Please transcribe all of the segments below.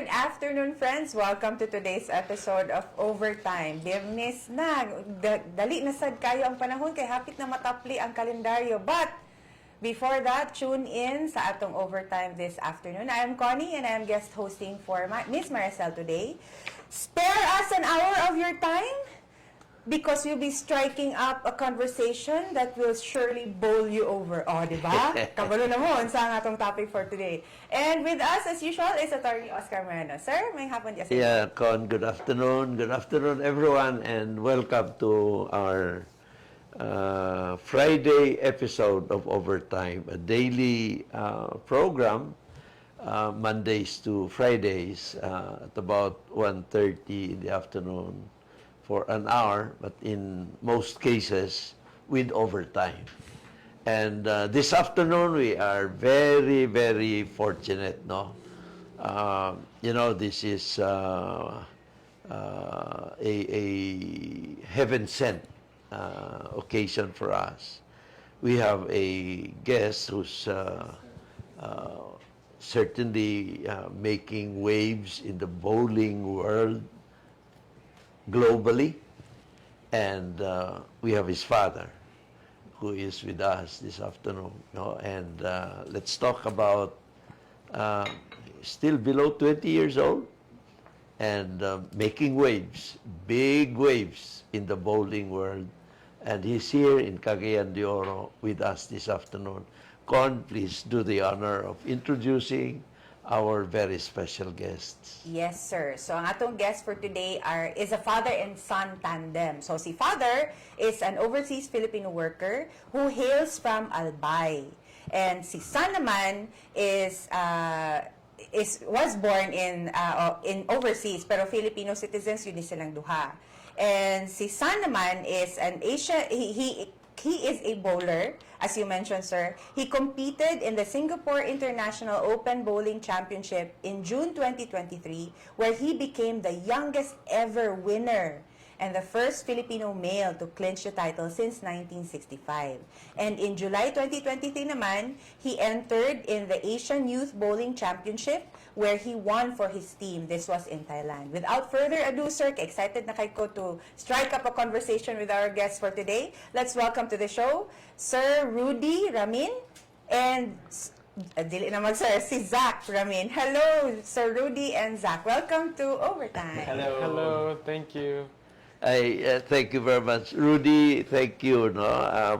afternoon, friends. Welcome to today's episode of Overtime. Biyernes na. Dali na sad kayo ang panahon kay hapit na matapli ang kalendaryo. But before that, tune in sa atong Overtime this afternoon. I am Connie and I am guest hosting for Miss Maricel today. Spare us an hour of your time because we'll be striking up a conversation that will surely bowl you over. O, di ba? Kabalo na mo sa atong topic for today. And with us, as usual, is Attorney Oscar Moreno. Sir, may hapon di. Yeah, Con, good afternoon. Good afternoon, everyone, and welcome to our Friday episode of Overtime, a daily program, Mondays to Fridays, at about 1:30 in the afternoon for an hour, but in most cases, with overtime. And this afternoon, we are very, very fortunate, no? You know, this is a heaven-sent occasion for us. We have a guest who's certainly making waves in the bowling world globally, and we have his father who is with us this afternoon, no? And let's talk about still below 20 years old and making waves, big waves in the bowling world, and he's here in Cagayan de Oro with us this afternoon. Con, please do the honor of introducing our very special guests. Yes, sir. So, ang atong guest for today is a father and son tandem. So, si father is an overseas Filipino worker who hails from Albay. And si son naman was born in overseas, pero Filipino citizens, yun silang duha. And si son naman is an he is a bowler, as you mentioned, sir. He competed in the Singapore International Open Bowling Championship in June 2023, where he became the youngest ever winner and the first Filipino male to clinch the title since 1965. And in July 2023 naman, he entered in the Asian Youth Bowling Championship, where he won for his team. This was in Thailand. Without further ado, sir, excited na kayo to strike up a conversation with our guests for today. Let's welcome to the show, Sir Rudy Ramin and dili naman, sir, si Zach Ramin. Hello, Sir Rudy and Zach. Welcome to Overtime. Hello. Hello. Thank you. Thank you very much, Rudy. Thank you,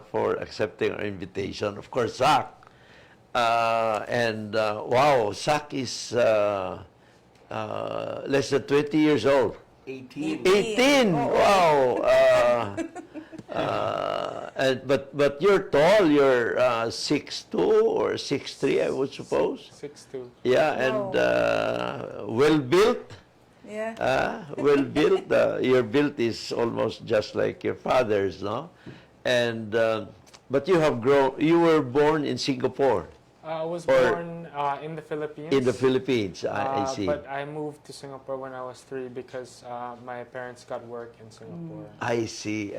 for accepting our invitation. Of course, Zach. Wow, Zach is less than 20 years old. 18. 18. Oh. Wow. But you're tall. You're 6'2" or 6'3", I would suppose. 6'2". Yeah, and well built. Yeah. Well built. Your build is almost just like your father's, no? And but you have grown. You were born in Singapore. I was born in the Philippines. In the Philippines, I see. But I moved to Singapore when I was 3 because my parents got work in Singapore. I see.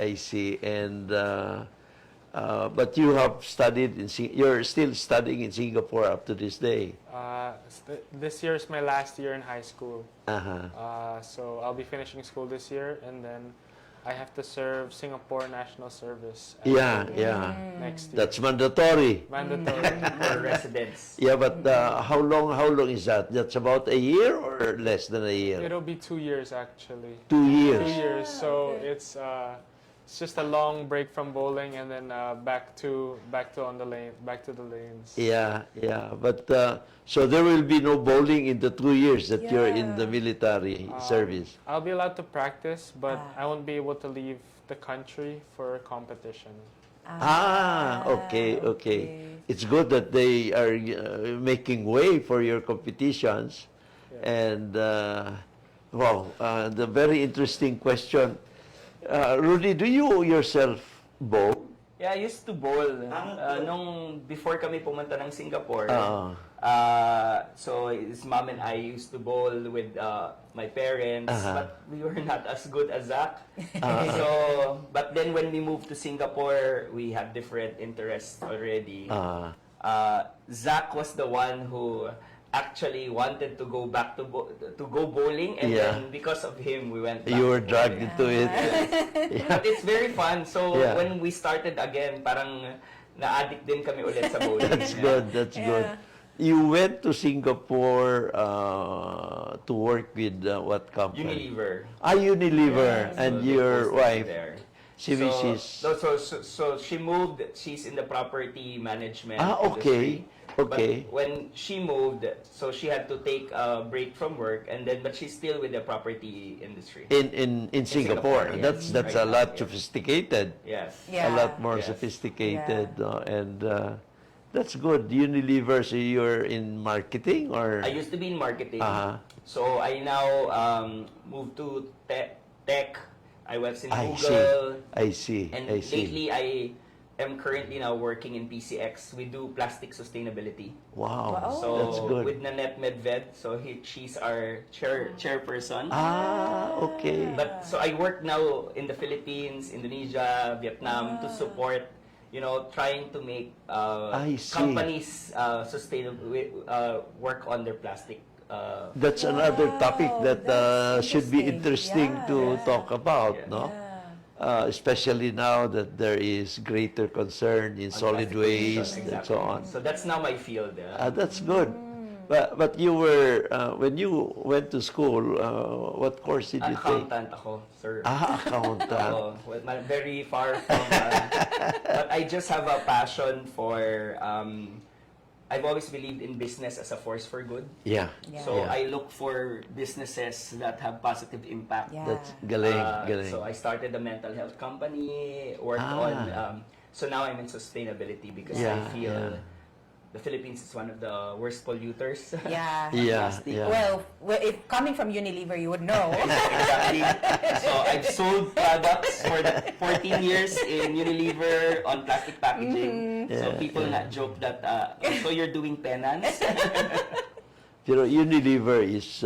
And but you have studied in. You're still studying in Singapore up to this day. This year is my last year in high school. Uh-huh. So I'll be finishing school this year, and then I have to serve Singapore National Service. Yeah. Next year. That's mandatory. Mandatory. For residents. Yeah, but how long is that? That's about a year or less than a year? It'll be 2 years actually. 2 years. 2 years. So Okay. it's just a long break from bowling, and then back to the lanes. Yeah. But so there will be no bowling in the 2 years that you're in the military service. I'll be allowed to practice, but I won't be able to leave the country for competition. Okay. It's good that they are making way for your competitions. Yeah. And the very interesting question, Rudy, do you yourself bowl? Yeah, I used to bowl. Nung before kami pumunta ng Singapore, so his mom and I used to bowl with my parents, but we were not as good as Zach. But then when we moved to Singapore, we had different interests already. Zach was the one who actually wanted to go back to go bowling, and Yeah. then because of him, we went back You were to dragged bowling. into it. But it's very fun. So Yeah. when we started again, parang na-addict din kami ulit sa bowling. That's good. That's good. Yeah. You went to Singapore to work with what company? Unilever. Unilever. So And they your posted me wife, there. si Mrs. So she moved. She's in the property management Okay. industry. Okay. But when she moved, so she had to take a break from work, and then but she's still with the property industry. In Singapore. Singapore, That's yes. a Right lot now, yes. sophisticated. Yes. Yeah. A lot more Yes. sophisticated. No? And that's good. Unilever, so you're in marketing or? I used to be in marketing, Uh-huh. so I now moved to tech. I was in I Google, see. and I see. lately I am currently now working in PCX. We do plastic sustainability. Wow. Wow. So That's good. with Nanette Medved, so she's our chairperson. Okay. But so I work now in the Philippines, Indonesia, Vietnam to support, trying to make I see. companies sustainable work on their plastic. That's another topic that that's should be interesting to Yeah. talk about, Yeah. no? Yeah. Especially now that there is greater concern in solid plastic pollution, waste and exactly. so on. So that's now my field. That's good. But you were when you went to school, what course did you take? Accountant ako, sir. Accountant. Well, very far from. But I just have a passion for. I've always believed in business as a force for good. Yeah. Yeah. So Yeah. I look for businesses that have positive impact. Yeah. That's galing, galing. So I started a mental health company, worked on. So now I'm in sustainability because I Yeah, feel yeah. the Philippines is one of the worst polluters. Yeah. Yeah, Plastic. yeah. Well, if coming from Unilever, you would know. Exactly. So I've sold products for 14 years in Unilever on plastic packaging. So Yeah, people not joke that, so you're doing penance? Pero Unilever is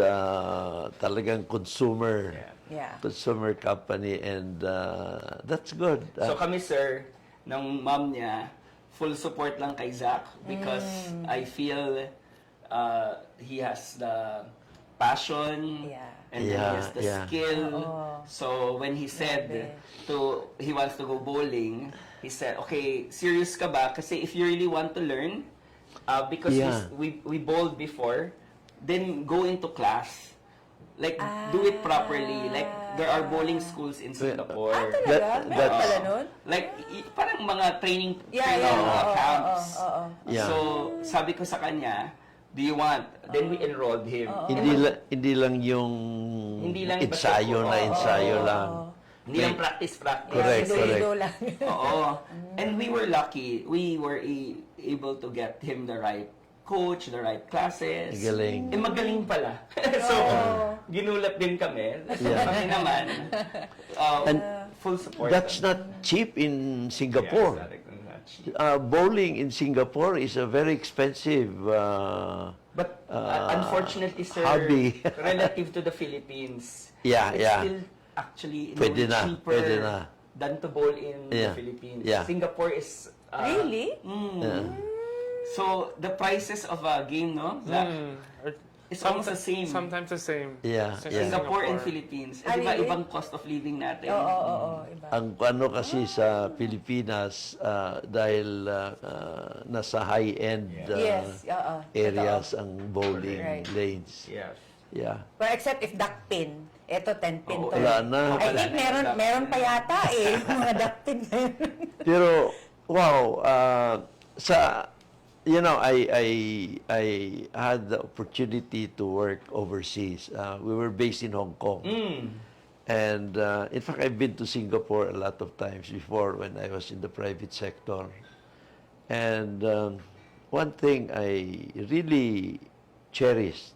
talagang consumer. Yeah. Consumer company, and that's good. So kami, sir, ng mom niya, full support lang kay Zach because I feel he has the passion Yeah. and then he Yeah, has the yeah. skill. Oo. So when he said Grabe. he wants to go bowling, he said, okay, serious ka ba? Kasi if you really want to learn, because Yeah. we bowled before, then go into class. Like, do it properly. Like, there are bowling schools in Singapore. Talaga? That- Meron that's- pala nun? Like, parang mga training Yeah. camps. Oo. Yeah. So, sabi ko sa kanya, do you want? Then we enrolled him. Hindi lang yung Hindi lang basta ensayo po. na ensayo Oo. lang. Hindi lang practice. Correct, Ido-ido lang. Oo. And we were lucky. We were able to get him the right coach, the right classes. Galing. Eh, magaling pala. So, ginulat din kami. So, Yeah. kami naman, And full support. That's not cheap in Singapore. Yes, not cheap. Bowling in Singapore is a very expensive. But unfortunately, sir, hobby. relative to the Philippines, Yeah, it's yeah. still actually Pwede na, cheaper pwede na. than to bowl in Yeah, the Philippines. yeah. Singapore is... Really? Yeah. So, the prices of a game, no? Zach, Or it's almost the same. Sometimes the same. Yeah, Sa yeah. Singapore and Philippines. Eh, Ah, di ba, really? ibang cost of living natin. Oo. Iba. Ang ano kasi sa Pilipinas, dahil nasa high-end Yes. Oo. areas ang bowling Right. lanes. Yes. Yeah. Well, except if duck pin. Ito, 10 pin Oo, to. wala na. I think meron pa yata mga duck pin. Pero wow, I had the opportunity to work overseas. We were based in Hong Kong. And in fact, I've been to Singapore a lot of times before when I was in the private sector. And one thing I really cherished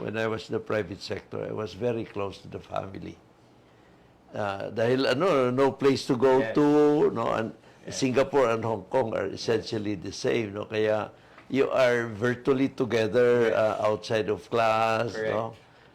when I was in the private sector, I was very close to the family. Dahil no place to go Yes. to, no, and Singapore and Hong Kong are essentially the same, no. Kaya you are virtually together outside of class, Correct. no.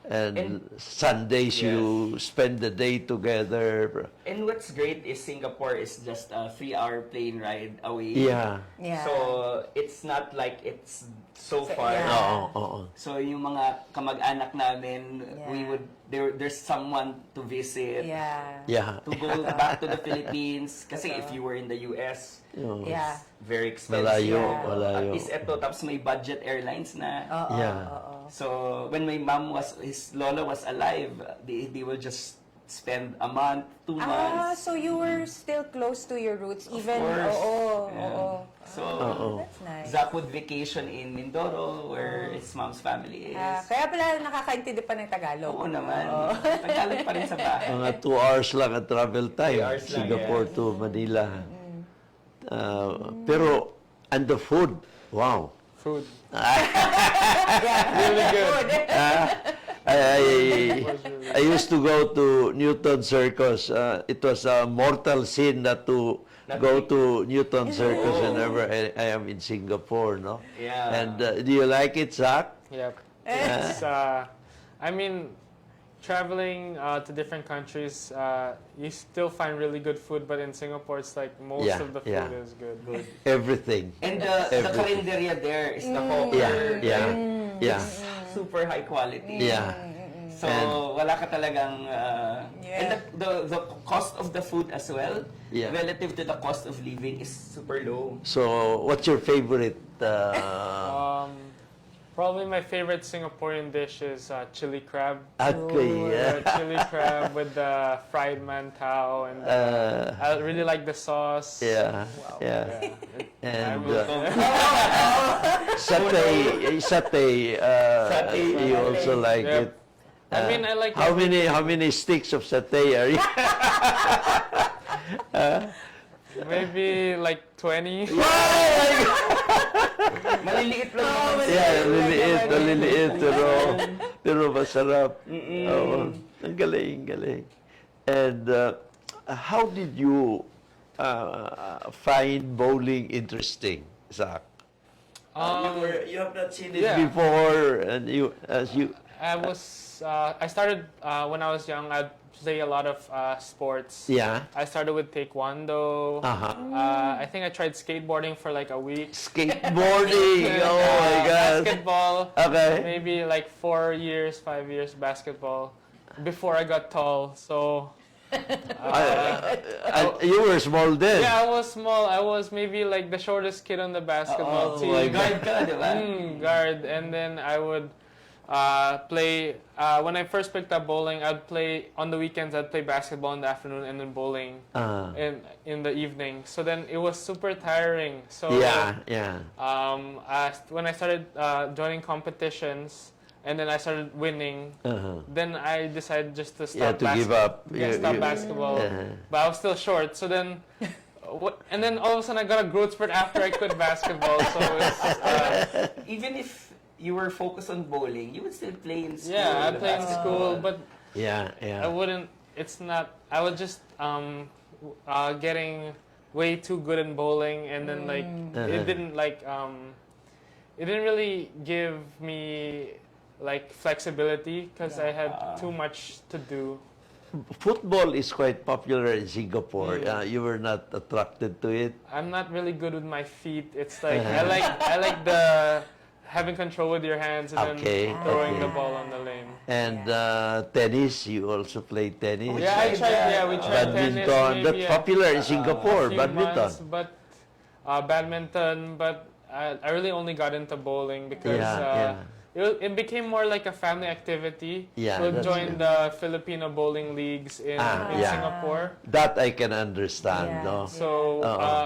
And Sundays you spend the day together. And what's great is Singapore is just a 3-hour plane ride away. Yeah. Yeah. So it's not like it's so far. yeah. Oo. So yung mga kamag-anak namin, Yeah. we would there's someone to visit. Yeah. Yeah. To go back to the Philippines. Kasi if you were in the US, Oo. Yeah. very expensive. Malayo, Yeah. malayo. At least ito, tapos may budget airlines na. Oo. Yeah. Oo. So when my mom his lola was alive, they will just spend a month, 2 months. So you were still close to your roots even course. Oo. Yeah. Oo. So That's nice. Zach would vacation in Mindoro where his mom's family is. Kaya pala nakakaintindi pa ng Tagalog. Oo naman. Tagalog pa rin sa bahay. Mga 2 hours lang ang travel time. 2 hours lang, Singapore to Manila. Pero, and the food, wow. Food. Really good. I used to go to Newton Circus. It was a mortal sin not to go to Newton Circus whenever I am in Singapore, no? Yeah. And do you like it, Zach? Yep. It's, I mean, traveling to different countries, you still find really good food, but in Singapore, it's like most Yeah, of the food yeah. is good. Everything. And the Everything. carinderia there is the hawker. Yeah. Super high quality. Yeah. So, wala ka talagang... Yeah. And the cost of the food as well, Yeah. relative to the cost of living, is super low. So, what's your favorite? Probably my favorite Singaporean dish is chili crab. Yeah. Chili crab with the fried mantou, and I really like the sauce. Yeah. Yeah. And I satay. You also like Yep. it. I mean, I like how many sticks of satay are you? maybe like 20. Maliliit lang naman. Yeah, maliliit, pero masarap. Oo. Ang galing. And how did you find bowling interesting, Zach? You have not seen it Yeah. before, and I started when I was young. I'd play a lot of sports. Yeah. I started with taekwondo. Uh-huh. I think I tried skateboarding for like a week. Skateboarding. Oh my God. Basketball. Okay. Maybe like 4 years, 5 years basketball before I got tall. So You were small then. yeah, I was small. I was maybe like the shortest kid on the basketball team. my God. Guard ka, di ba? Guard, and then I would play. When I first picked up bowling, I'd play on the weekends. I'd play basketball in the afternoon, and then bowling in the evening. So then it was super tiring. So Yeah. when I started joining competitions, and then I started winning, then I decided just to stop. Give up. Stop basketball, but I was still short. So then. And then all of a sudden I got a growth spurt after I quit basketball. So it's Even if you were focused on bowling, you would still play in school. yeah, I play in school, but Yeah. I wouldn't. It's not. I was just getting way too good in bowling, and then like it didn't it didn't really give me like flexibility because I had too much to do. Football is quite popular in Singapore. You were not attracted to it. I'm not really good with my feet. It's like I like the having control with your hands and Okay, then throwing okay. the ball on the lane. And tennis, you also play tennis. Yeah, I tried. Yeah, we tried tennis. Badminton, Maybe, that's popular in Singapore. a few Badminton. months, but badminton. But I really only got into bowling because it became more like a family activity. Yeah, We'll that's join the Filipino bowling leagues in Singapore. That I can understand. Yeah. No? So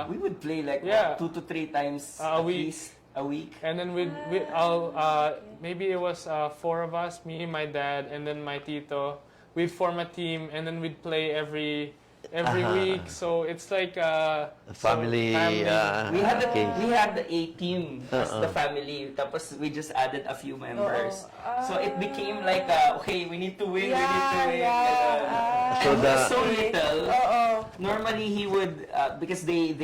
We would play like Yeah. 2 to 3 times A at week. least a week. and then maybe it was 4 of us, me, my dad, and then my tito. We'd form a team and then we'd play every week. So it's like Family. We had the A team as the family. Tapos we just added a few members. So it became like okay, we need to win. We need to win. So And the- so little. Normally he would because they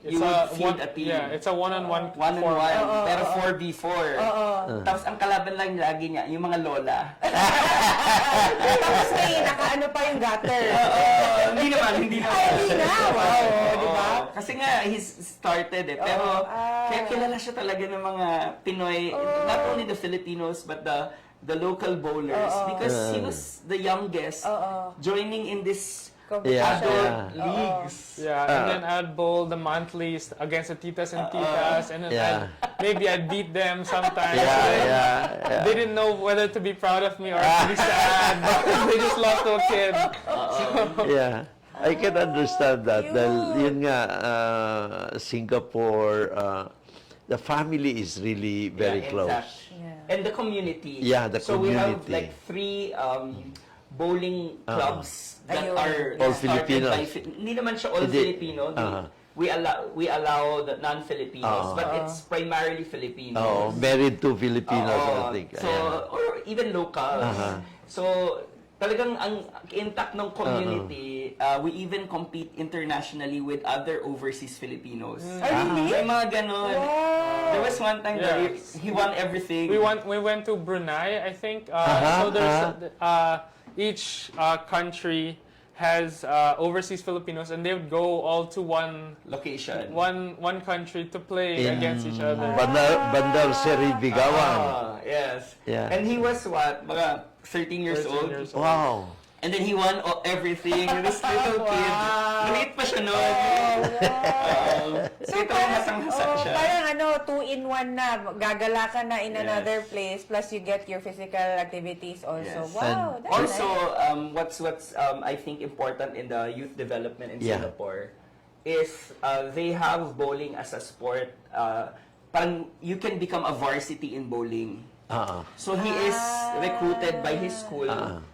It's you would field one, a team. yeah, it's a one-on-one One-on-one, format. pero 4v4. Tapos ang kalaban lang lagi niya, yung mga lola. Tapos may nakaano pa yung gutter. Hindi naman. Ay, hindi na. Wow, di ba? Kasi nga, he's started eh. Pero, kaya kilala siya talaga ng mga Pinoy, not only the Filipinos, but the local bowlers. Because he was the youngest joining in this adult leagues. Yeah, and then I'd bowl the monthlies against the titas and titas, and then maybe I'd beat them sometimes. They didn't know whether to be proud of me or to be sad. They just lost to a kid. Yeah. I can understand that. Dahil yun nga, Singapore, the family is really very close. Exactly. And the community. Yeah, the so we have community. like 3 bowling clubs that Ayun. are All started Filipinos. by hindi naman siya all Hindi. Filipino. We allow the non-Filipinos, but it's primarily Filipinos. Oh, married to Filipinos, I think. So, or even locals. So, talagang ang intact ng community, we even compete internationally with other overseas Filipinos. Really? May mga ganon. There was one time that he won everything. We went to Brunei, I think. So there's each country has overseas Filipinos, and they would go all to one location. one country to play against each other. Bandar Seri Bigawan. Yes. Yeah. And he was what? Mga 13 years 13 old. years old. Wow. And then he won everything. This little kid. Maliit pa siya noon. So Ito hasang-hasa siya. parang 2-in-1 na. Gagala ka na in another place, plus you get your physical activities also. Yes. Wow, that's Also, nice. what's I think important in the youth development in Singapore is they have bowling as a sport. Parang you can become a varsity in bowling. So he is recruited by his school,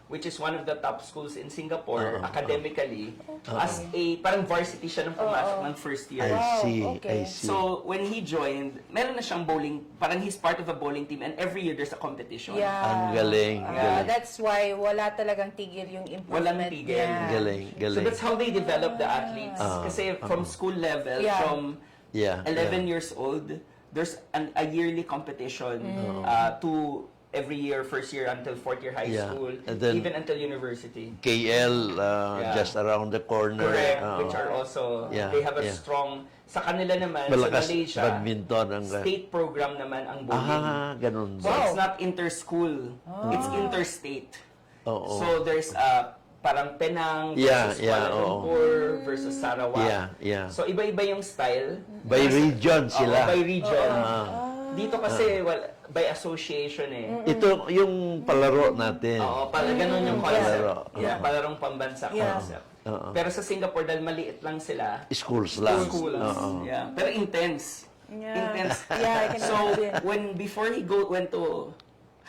which is one of the top schools in Singapore academically, as a parang varsity siya nung pumasok ng first year. I see, okay. I see. So when he joined, meron na siyang bowling, parang he's part of a bowling team, and every year there's a competition. Yeah. Ang galing, galing. That's why wala talagang tigil yung improvement. Walang tigil. niya. Galing, So galing. that's how they develop the athletes. Kasi from school level, from Yeah, 11 years old, there's a yearly competition to every year, first year until fourth year high Yeah. school, And then- even until university. KL, just around the corner. Correct, which are also, Yeah, they have a yeah. strong, sa kanila naman, Malakas sa Malaysia, badminton ang... state program naman ang bowling. Ganun So ba? it's not inter-school, it's interstate. Oo. So there's parang Penang Yeah, versus yeah, Kuala Lumpur versus Sarawak. Yeah. So iba-iba yung style. By region sila. By region. Dito kasi by association eh. Ito yung palaro natin. Oo, pala ganun yung concept. Palaro. Yeah, palarong pambansa concept. Pero sa Singapore, dahil maliit lang sila, Schools lang. schools. Yeah. Pero intense. Yeah. Intense. Yeah, I can So, imagine. before he went to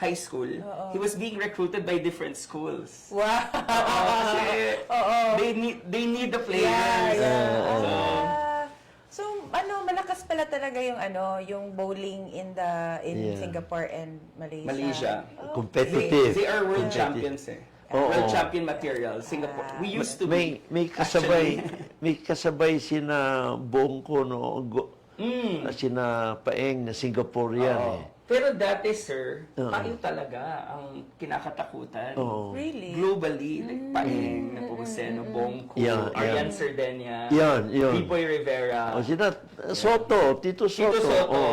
high school, he was being recruited by different schools. Wow. Kasi they need the players. So, malakas pala talaga yung yung bowling in Singapore and Malaysia. Malaysia. Competitive. They are world Competitive. champions eh. Oo. World champion material, Singapore. We used to be. May kasabay sina Bongko sina Paeng na Singaporean eh. Pero dati, sir, tayo talaga ang kinakatakutan. Really? Globally, like Paeng, Nepomuceno, Bongko, Yeah, Arian Sardenia, Yun. Bipoy Rivera. Sina Soto, Tito Soto. Tito Soto.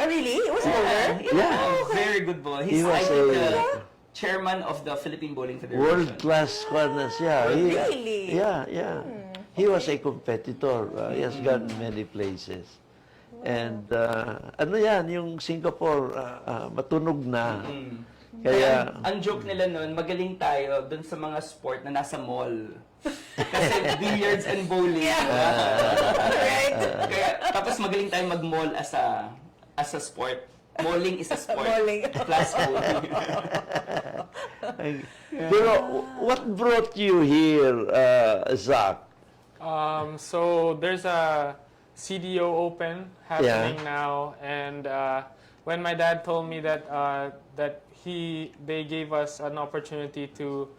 Really? It was bowler? Yeah. Very good boy. He He's was I think the a- chairman of the Philippine Bowling Federation. World-class na siya. Really? Yeah. He was a competitor. He has gone many places. And yung Singapore, matunog na. Kaya, Ang joke nila nun, magaling tayo dun sa mga sport na nasa mall. Kasi billiards and bowling. Right? Kaya, tapos magaling tayo mag-mall as a sport. Malling is a sport. Bowling. Plus bowling. pero what brought you here, Zach? So there's a CDO Open happening now, and when my dad told me that they gave us an opportunity to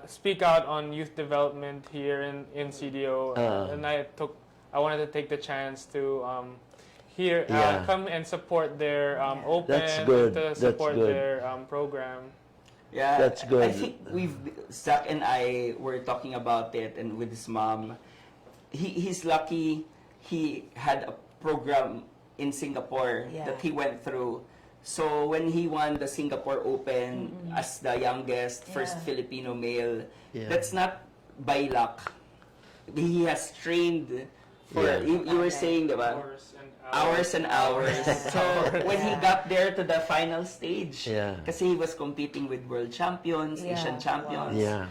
speak out on youth development here in CDO, and I took I wanted to take the chance to here Yeah. come and support their open, That's good. to That's support good. their program. Yeah, That's good. I think Zach and I were talking about it, and with his mom, he's lucky he had a program in Singapore Yeah. that he went through. So when he won the Singapore Open as the youngest, first Yeah. Filipino male, Yeah. that's not by luck. He has trained for, Yeah. you were saying, diba? Hours and hours. So when he got there to the final stage, Yeah. kasi he was competing with world champions, Yeah. Asian champions, Yeah.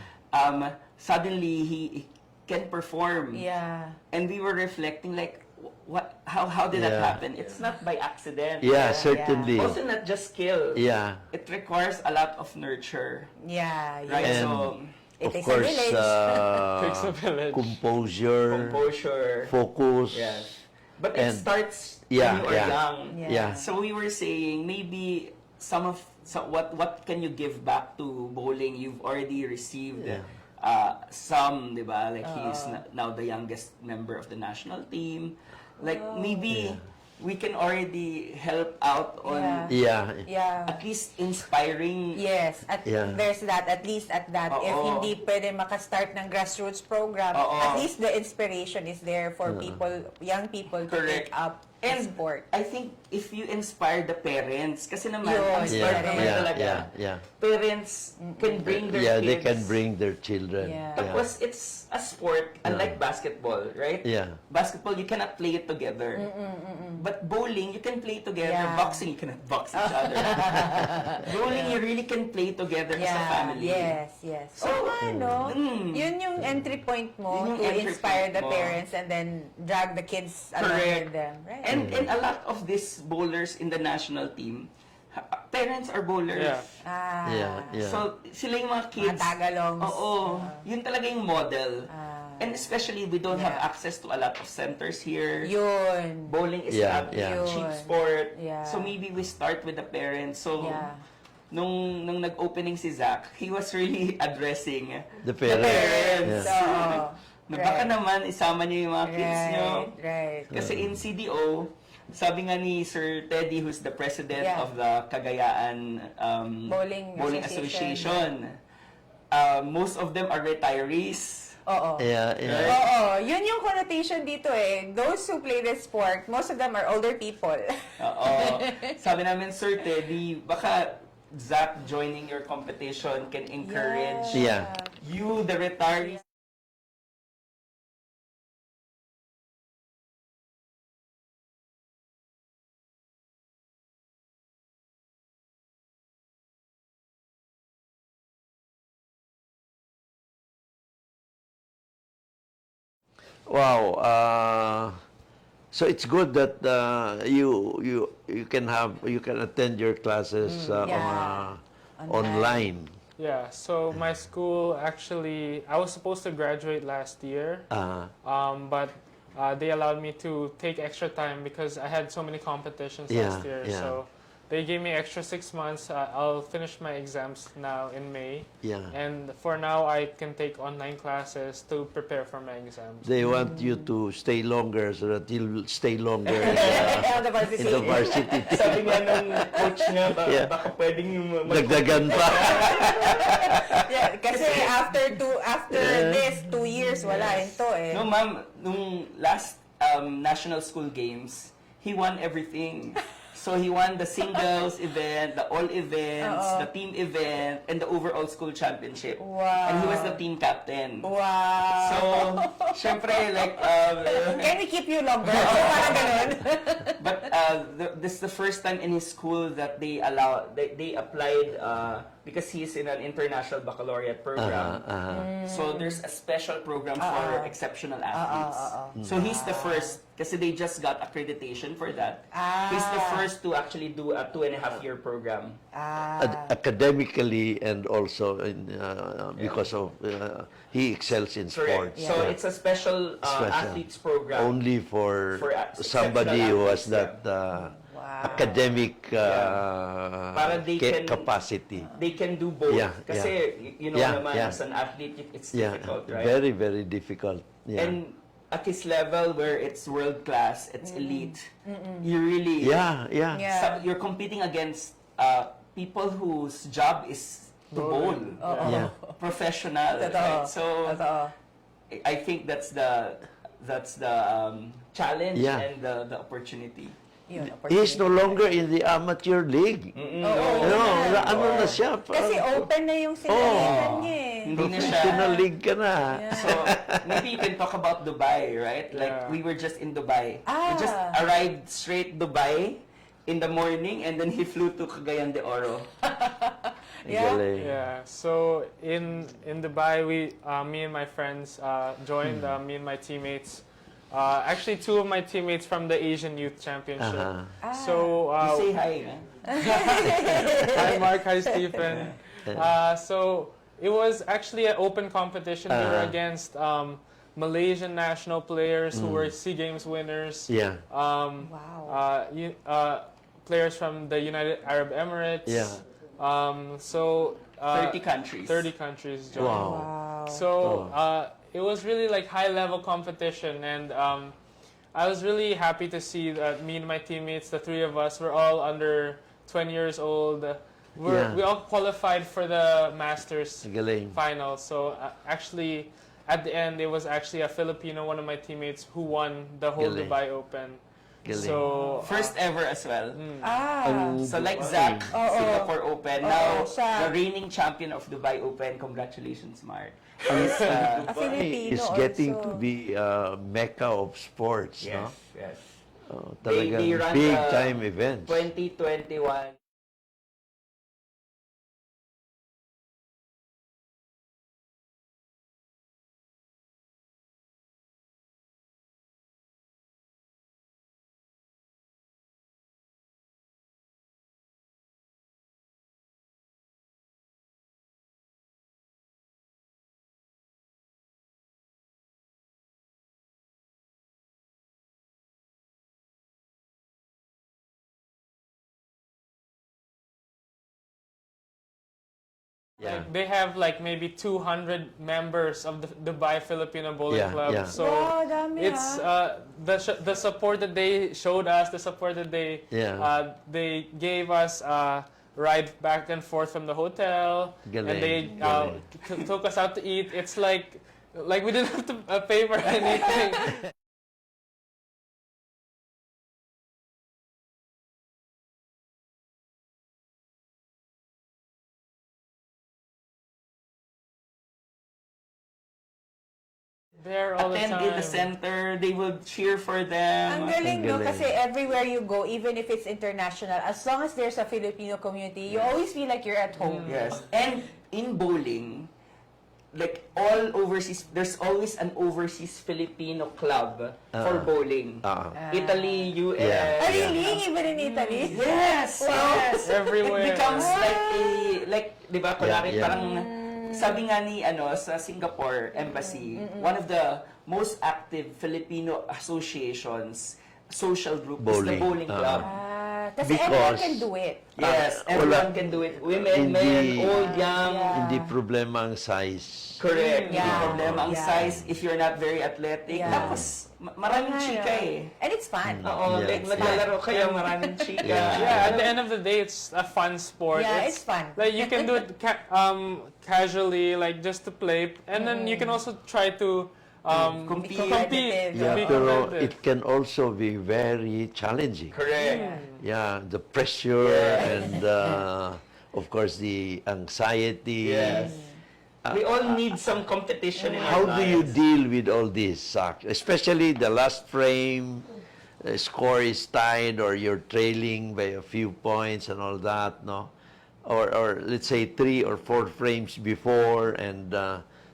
suddenly he can perform. Yeah. And we were reflecting like, how did that Yeah. happen? It's not by accident. Yeah, certainly. Also not just skill. Yeah. It requires a lot of nurture. Yeah. Right? And- So, It Of takes course, a village. Takes a village. composure, composure. focus. Yes. But it And- starts Yeah, when you are yeah. young. Yeah. So we were saying maybe what can you give back to bowling? You've already received Yeah. some, di ba? Like he's now the youngest member of the national team. Like maybe we can already help out on Yeah. Yeah. Yeah. at least inspiring. Yes, Yeah. there's that, at least at that. If Oo. hindi pwede makastart ng grassroots program, Oo. at least the inspiration is there for people, young people to Correct. take up And sport. I think if you inspire the parents, kasi naman, Yun, ang smart yeah, naman yeah, talaga, yeah. parents can bring their Yeah, kids. they can bring their children. Yeah. Tapos it's a sport, unlike basketball, right? Yeah. Basketball, you cannot play it together. But bowling, you can play together. Yeah. Boxing, you cannot box each other. Bowling, you really can play together as a family. Yes, yes. So, ano, yun yung entry point mo Yun yung to entry inspire point the mo. parents and then drag the kids along Correct. with them. Right? And a lot of these bowlers in the national team, parents are bowlers. Yeah. Yeah, yeah. So, sila yung mga kids. Mga tagalongs. Oo. Yun talaga yung model. And especially, we don't have Yeah. access to a lot of centers here. Yun. Bowling is Yeah, not yeah. a cheap Yun. sport. Yeah. So maybe we start with the parents. So Yeah. nung nag-opening si Zach, he was really addressing The parents. parents. Yeah. So, na baka naman isama niyo yung mga kids niyo. Right. Kasi in CDO, sabi nga ni Sir Teddy, who's the president Yeah. of the Cagayaan Bowling Association, most of them are retirees. Oo. Yeah, yeah. Oo, yun yung connotation dito eh. Those who play this sport, most of them are older people. Oo. Sabi namin, Sir Teddy, baka Zach joining your competition can encourage Yeah. you, the retirees. Wow. So it's good that you can attend your classes Yeah. online. Yeah, so my school actually, I was supposed to graduate last year, but they allowed me to take extra time because I had so many competitions last Yeah, year. yeah. So they gave me extra 6 months. I'll finish my exams now in May. Yeah. And for now, I can take online classes to prepare for my exams. They want you to stay longer so that you'll stay longer in The varsity. the varsity. Sabi nga nung coach niya, Yeah. baka pwedeng yung Dagdagan pa. Yeah, kasi after this 2 years, wala rin to eh. No, ma'am, nung last national school games, he won everything. So he won the singles event, the all events, the team event, and the overall school championship. Wow. And he was the team captain. Wow. So, syempre, like, Can we keep you longer? So, parang ganun. but this is the first time in his school that they applied, because he's in an international baccalaureate program. So there's a special program for exceptional athletes. So he's the first, kasi they just got accreditation for that. He's the first to actually do a 2.5-year program. Academically and also because of he excels in Correct. sports. So it's a special athletes program. Only for somebody exceptional who has athletes, that academic Para they can- capacity. They can do both. Yeah, Kasi, you know Yeah, naman, yeah. as an athlete, it's Yeah, difficult, right? very, very difficult. Yeah. And at his level where it's world class, it's elite, you really Yeah. you're competing against people whose job is to bowl, Yeah. professional. Totoo. Right? So Totoo. I think that's the challenge Yeah. and the opportunity. Yun, He's no longer in the amateur league. Ano na siya? Kasi open na yung sinalitan niya eh. Hindi na siya. Professional league ka na. So maybe you can talk about Dubai, right? Like Yeah. we were just in Dubai. We just arrived straight Dubai in the morning, and then he flew to Cagayan de Oro. Yeah. Galing. Yeah. So in Dubai, me and my friends joined. Me and my teammates. Actually, two of my teammates from the Asian Youth Championship. So You say hi, huh? hi Mark, hi Stephen. So it was actually an open competition. We were against Malaysian national players who were SEA Games winners. Yeah. Players from the United Arab Emirates. Yeah. So 30 countries. 30 countries joined. Wow. So it was really like high level competition, and I was really happy to see that me and my teammates, the three of us, were all under 20 years old. We all qualified for the Masters Galing. final. So actually, at the end, it was actually a Filipino, one of my teammates, who won the whole Galing. Dubai Open. Galing. So First ever as well. So like Dubai. Zach, Singapore Open. Now, siya. the reigning champion of Dubai Open. Congratulations, Mark. A Filipino Is getting also. to be a mecca of sports, no? Yes. Talagang They run big the time events. 2021. Yeah. like, they have like maybe 200 members of the Dubai Filipino Bowling Yeah, Club. yeah. So Wow, dami, it's the support that they showed us, the support that they gave us. Ride back and forth from the hotel, Galing, and they galing. took us out to eat. It's like we didn't have to pay for anything. There all the Attend time. in the center. They will cheer for them. Ang galing, no? Ang galing. Kasi everywhere you go, even if it's international, as long as there's a Filipino community, you always feel like you're at home. Yes. And in bowling, like all overseas, there's always an overseas Filipino club for bowling. Italy, US. Yeah. Really? Even in Italy? Yes. Yes. Everywhere. It becomes like di ba, kunwari Yeah. parang sabi nga ni sa Singapore embassy, one of the most active Filipino associations, social group is the Bowling. bowling club. Kasi Because- everyone can do it. Yes, everyone can do it. Women, men, Hindi- old, young. Hindi problema ang size. Correct. Hindi Yeah. problema ang Yeah. size if you're not very athletic. Yeah. Tapos, maraming chika eh. And it's fun. Oo, Yeah. like maglalaro kayo, maraming chika. Yeah, at the end of the day, it's a fun sport. Yeah, it's fun. Like you can do it casually, like just to play, and then you can also try to Compete. Competitive. Yeah, be pero competitive. it can also be very challenging. Correct. Yeah, the pressure and of course the anxiety. Yes. We all need some competition in How our do you lives. deal with all this, Zach? Especially the last frame, the score is tied or you're trailing by a few points and all that, no? Or let's say 3 or 4 frames before, and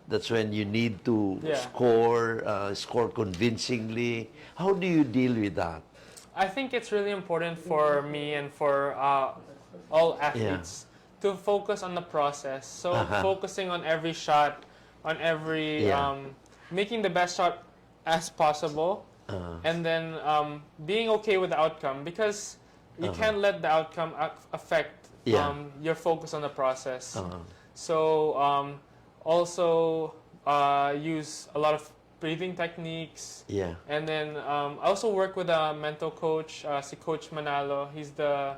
that's when you need to score convincingly. How do you deal with that? I think it's really important for me and for all athletes to focus on the process. So focusing on every shot, on every making the best shot as possible, and then being okay with the outcome, because you can't let the outcome affect your focus on the process. So also use a lot of breathing techniques. Yeah. And then I also work with a mental coach, si Coach Manalo. He's the,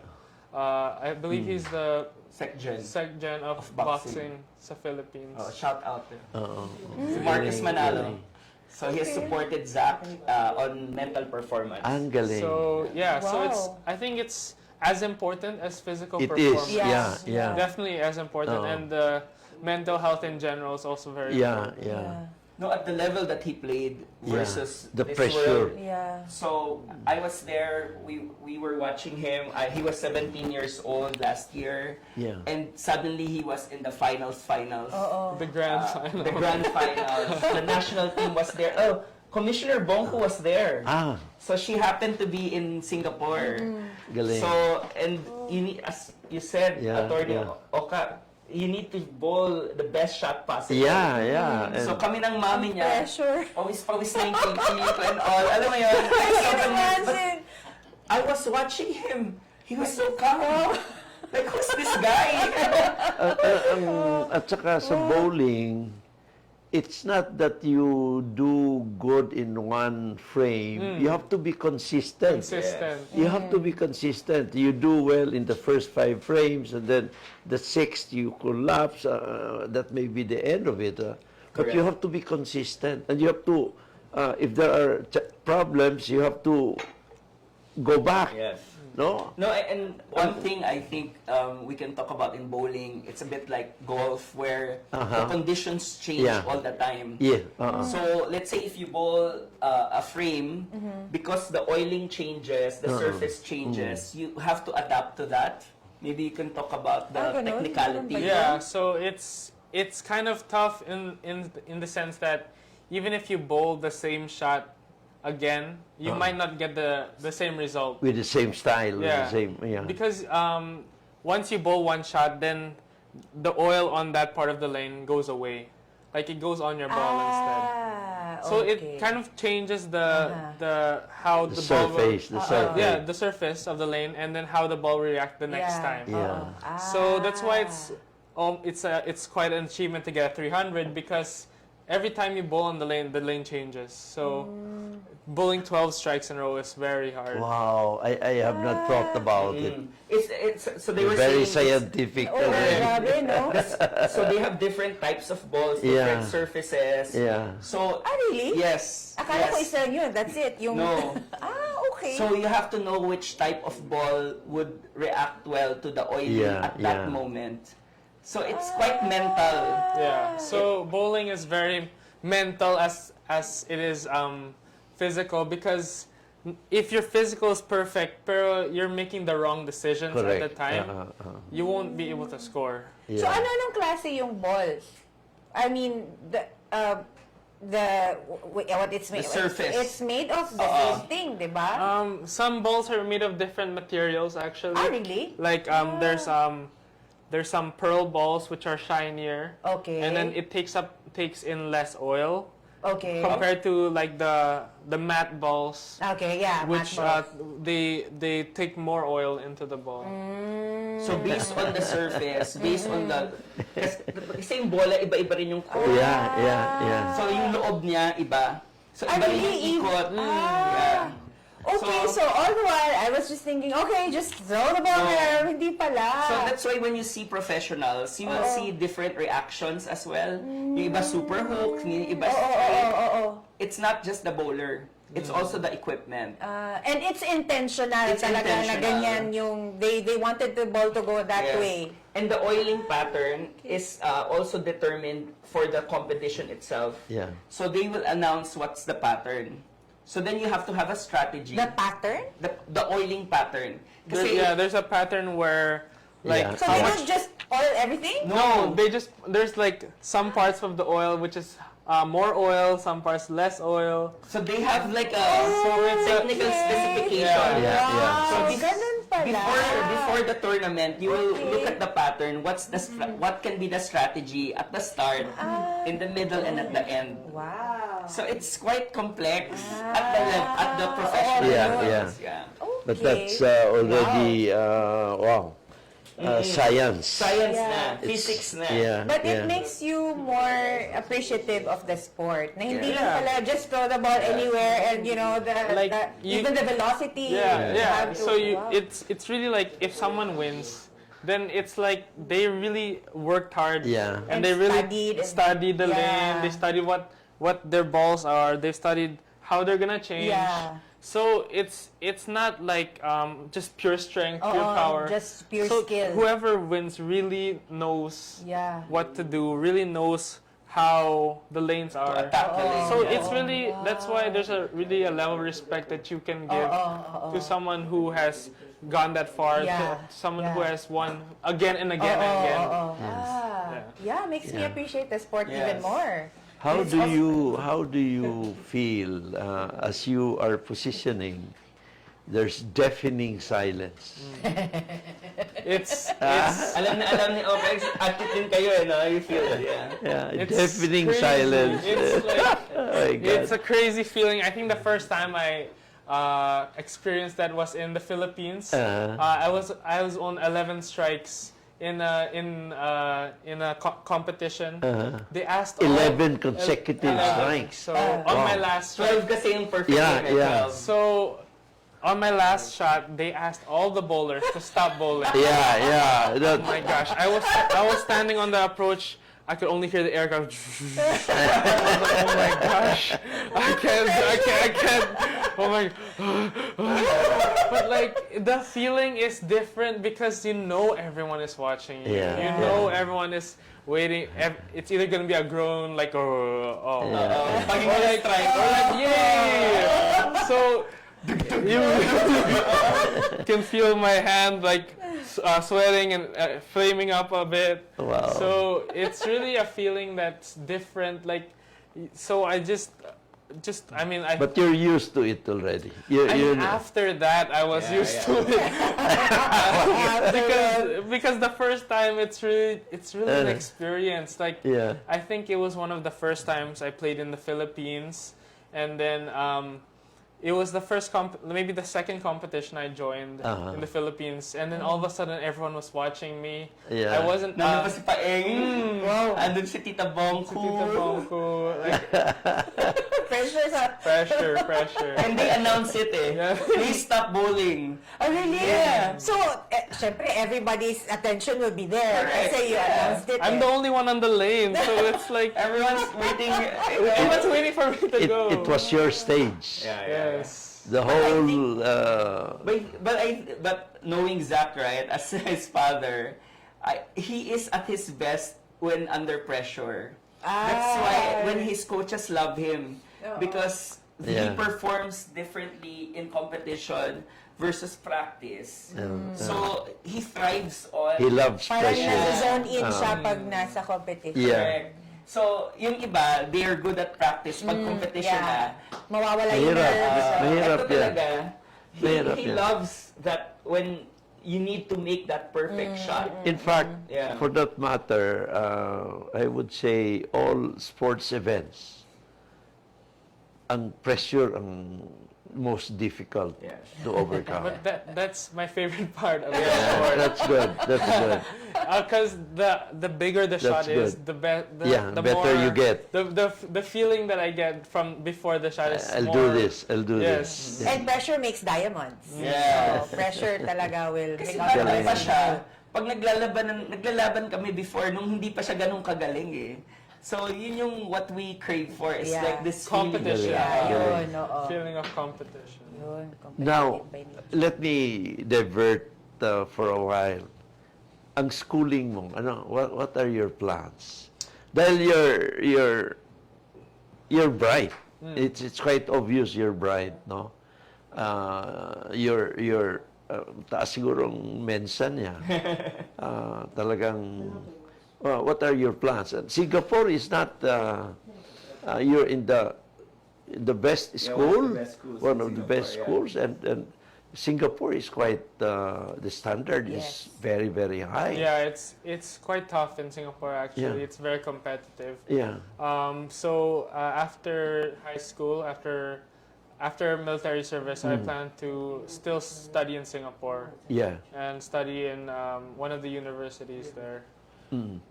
I believe he's the Secgen of of boxing sa Philippines. Oh, shout out there. Oo. Si Marcus Galing, Manalo. galing. So he has supported Zach on mental performance. Ang galing. So yeah, so it's Wow. I think it's as important as physical It is. performance. Yes. Yeah. Definitely as important, Oo. and mental health in general is also very Yeah, important. yeah. No, at the level that he played versus The this pressure. world. Yeah. So I was there. We were watching him. He was 17 years old last year. Yeah. And suddenly he was in the finals. Oo. The grand final. The grand finals. The national team was there. Oh, Commissioner Bongko was there. Ah, So she happened to be in Singapore. galing. So, and you need, as you said, Yeah, Attorney yeah. Oka, you need to bowl the best shot possible. Yeah, yeah. So And kami ng mami niya, Pressure. pawis na yung kiki ko and all. Alam mo yun? I can But imagine. I was watching him. He was so calm. Like, who's this guy? at saka sa bowling, it's not that you do good in one frame. You have to be consistent. Consistent. You have to be consistent. You do well in the first 5 frames, and then the 6th you collapse. That may be the end of it. But you Correct. have to be consistent, and you have to. If there are problems, you have to go back. Yes. No. No, and one thing I think we can talk about in bowling, it's a bit like golf where the conditions change Yeah. all the time. Yeah. So let's say if you bowl a frame, because the oiling changes, the surface changes, you have to adapt to that. Maybe you can talk about the ganun? technicality. Ganun ba Yeah, so it's kind of tough in the sense that even if you bowl the same shot again, you might not get the same result. With the same style. Yeah. The same. Yeah. Because once you bowl one shot, then the oil on that part of the lane goes away. Like it goes on your ball instead. So okay. it kind of changes the how The the ball will, surface. The surface. yeah, the surface of the lane, and then how the ball will react the next time. Yeah. So that's why it's quite an achievement to get a 300 because every time you bowl on the lane changes. So bowling 12 strikes in a row is very hard. Wow, I have not thought about it. It's so they You're were very saying scientific. Oh, grabe, no? so they have different types of balls, Yeah. different surfaces. Yeah. So Ah, really? yes. Akala ko yes. isa yun. That's it. Yung... No. okay. So you have to know which type of ball would react well to the oiling Yeah, at that yeah. moment. So it's quite mental. Yeah. So bowling is very mental as it is physical because if your physical is perfect pero you're making the wrong decisions Correct. at the time, you won't be able to score. Yeah. So anong klase yung ball? I mean, what it's made. The surface. It's made of the same thing, di ba? Some balls are made of different materials actually. Ah, really? Like there's some pearl balls which are shinier. Okay. And then it takes in less oil Okay. compared to like the matte balls, Okay, yeah. which match balls. they take more oil into the ball. So based on the surface, based on the kasi yung bola iba-iba rin yung core. Yeah. So yung loob niya iba. So Ah, iba rin yung really? ikot. Ah. Yeah. Okay, so all the while, I was just thinking, okay, just throw the ball No. there. Hindi pala. So that's why when you see professionals, you will see different reactions as well. Yung iba super hook, yung iba straight. It's not just the bowler. It's also the equipment. And it's intentional It's talaga na intentional. ganyan yung they wanted the ball to go that Yes. way. And the oiling pattern is also determined for the competition itself. Yeah. So they will announce what's the pattern. So then you have to have a strategy. The pattern? The oiling pattern. Kasi There's a pattern where like Yeah. So how they much. don't just oil everything? No, there's like some parts of the oil which is more oil, some parts less oil. So they have like a So it's technical specification. Yeah, yeah. Wow, So this- ganun pala. Before the tournament, you will Okay. look at the pattern. What can be the strategy at the start, in the middle, and at the end. Wow. So it's quite complex at the professional Yeah, levels. yeah. Okay. But that's already wow. Science. Science Yeah. na, It's- physics na. Yeah. But yeah. it makes you more appreciative of the sport. Na hindi lang Yeah. pala just throw the ball anywhere and Like, even the velocity. Yeah, you yeah. have to- So wow. it's really like if someone wins, then it's like they really worked hard. Yeah. And And they really studied and- studied the yeah. lane. They studied what their balls are. They studied how they're gonna change. Yeah. So it's not like just pure strength, pure Oo, power. just pure so skill. whoever wins really knows Yeah. what to do. Really knows how the lanes are. Attack the lane. So yeah. it's really that's why there's really a level of respect that you can give to someone who has gone that far, Yeah, to someone who yeah. has won again and again and again. Yeah, makes me Yeah. appreciate the sport Yes. even more. How It's do also- you feel as you are positioning? There's deafening silence. It's Alam ni OPEX, active din kayo eh, no? You feel it, yeah. Yeah, It's deafening crazy. silence. It's like Oh my God. it's a crazy feeling. I think the first time I experienced that was in the Philippines. I was on 11 strikes in a competition. They asked 11 consecutive 11. strikes. So on my Wow. last strike, 12 kasi yung perfect Yeah, game, yeah. 12. so on my last shot, they asked all the bowlers to stop bowling. Yeah, yeah. Oh my gosh, I was standing on the approach. I could only hear the air go. I was like, oh my gosh, I can't. Oh my. But like the feeling is different because you know everyone is watching you. Yeah. You know everyone is waiting. It's either gonna be a groan like oh, Pag or like yay. So you can feel my hand like sweating and flaming up a bit. Wow. So it's really a feeling that's different. Like, so I just I mean, But you're used to it already. I mean, after that, I was Yeah, used yeah. to it because the first time it's really an experience. Like, Yeah. I think it was one of the first times I played in the Philippines, and then it was the first maybe the second competition I joined in the Philippines, and then all of a sudden everyone was watching me. Yeah. I wasn't. Nandun pa si Paeng. Wow. Andun si Tita Bongku. Tita Bongko, like, Pressure sa... pressure. And they announced it eh. Yeah. Please stop bowling. Oh, really? Yeah. So, syempre, everybody's attention will be there. Correct. Kasi you announced it. I'm the only one on the lane, so it's like Everyone's waiting. everyone's waiting for me to go. It was your stage. Yes. The whole But knowing Zach, right, as his father, he is at his best when under pressure. That's why when his coaches love him because he Yeah. performs differently in competition versus practice. So he thrives on. he loves Parang pressure. nasa-zone in siya pag nasa competition. Yeah. Correct. So, yung iba, they are good at practice. Pag competition Yeah. na, Mawawala yung Mahirap. nerves. Mahirap ito yan. talaga, Mahirap he yan. loves that when you need to make that perfect shot. In fact, Yeah. for that matter, I would say all sports events, ang pressure ang most difficult Yes. to overcome. But that's my favorite part of the Yeah, sport. that's good. That's good. Because the bigger the shot That's is, good. the better more you get. the feeling that I get from before the shot is I'll more, do this. I'll do Yes. this. And pressure makes diamonds. Yeah. So, pressure talaga will Kasi make bata Galing. pa siya, pag naglalaban kami before, nung hindi pa siya ganun kagaling eh. So, yun yung what we crave for. Is Yeah. like this Competition. Yeah, Galing. yun, oo. feeling of competition. Yun, competitive Now, by nature. let me divert for a while. Ang schooling mo, what are your plans? Dahil you're bright. It's quite obvious you're bright, no? You're taas sigurong mensa niya. Talagang what are your plans? And Singapore is not you're in the best school, one of the best schools, and Singapore is quite the standard Yes. is very, very high. Yeah, it's quite tough in Singapore actually. Yeah. It's very competitive. Yeah. So after high school, after military service, I plan to still study in Singapore Yeah. and study in one of the universities there.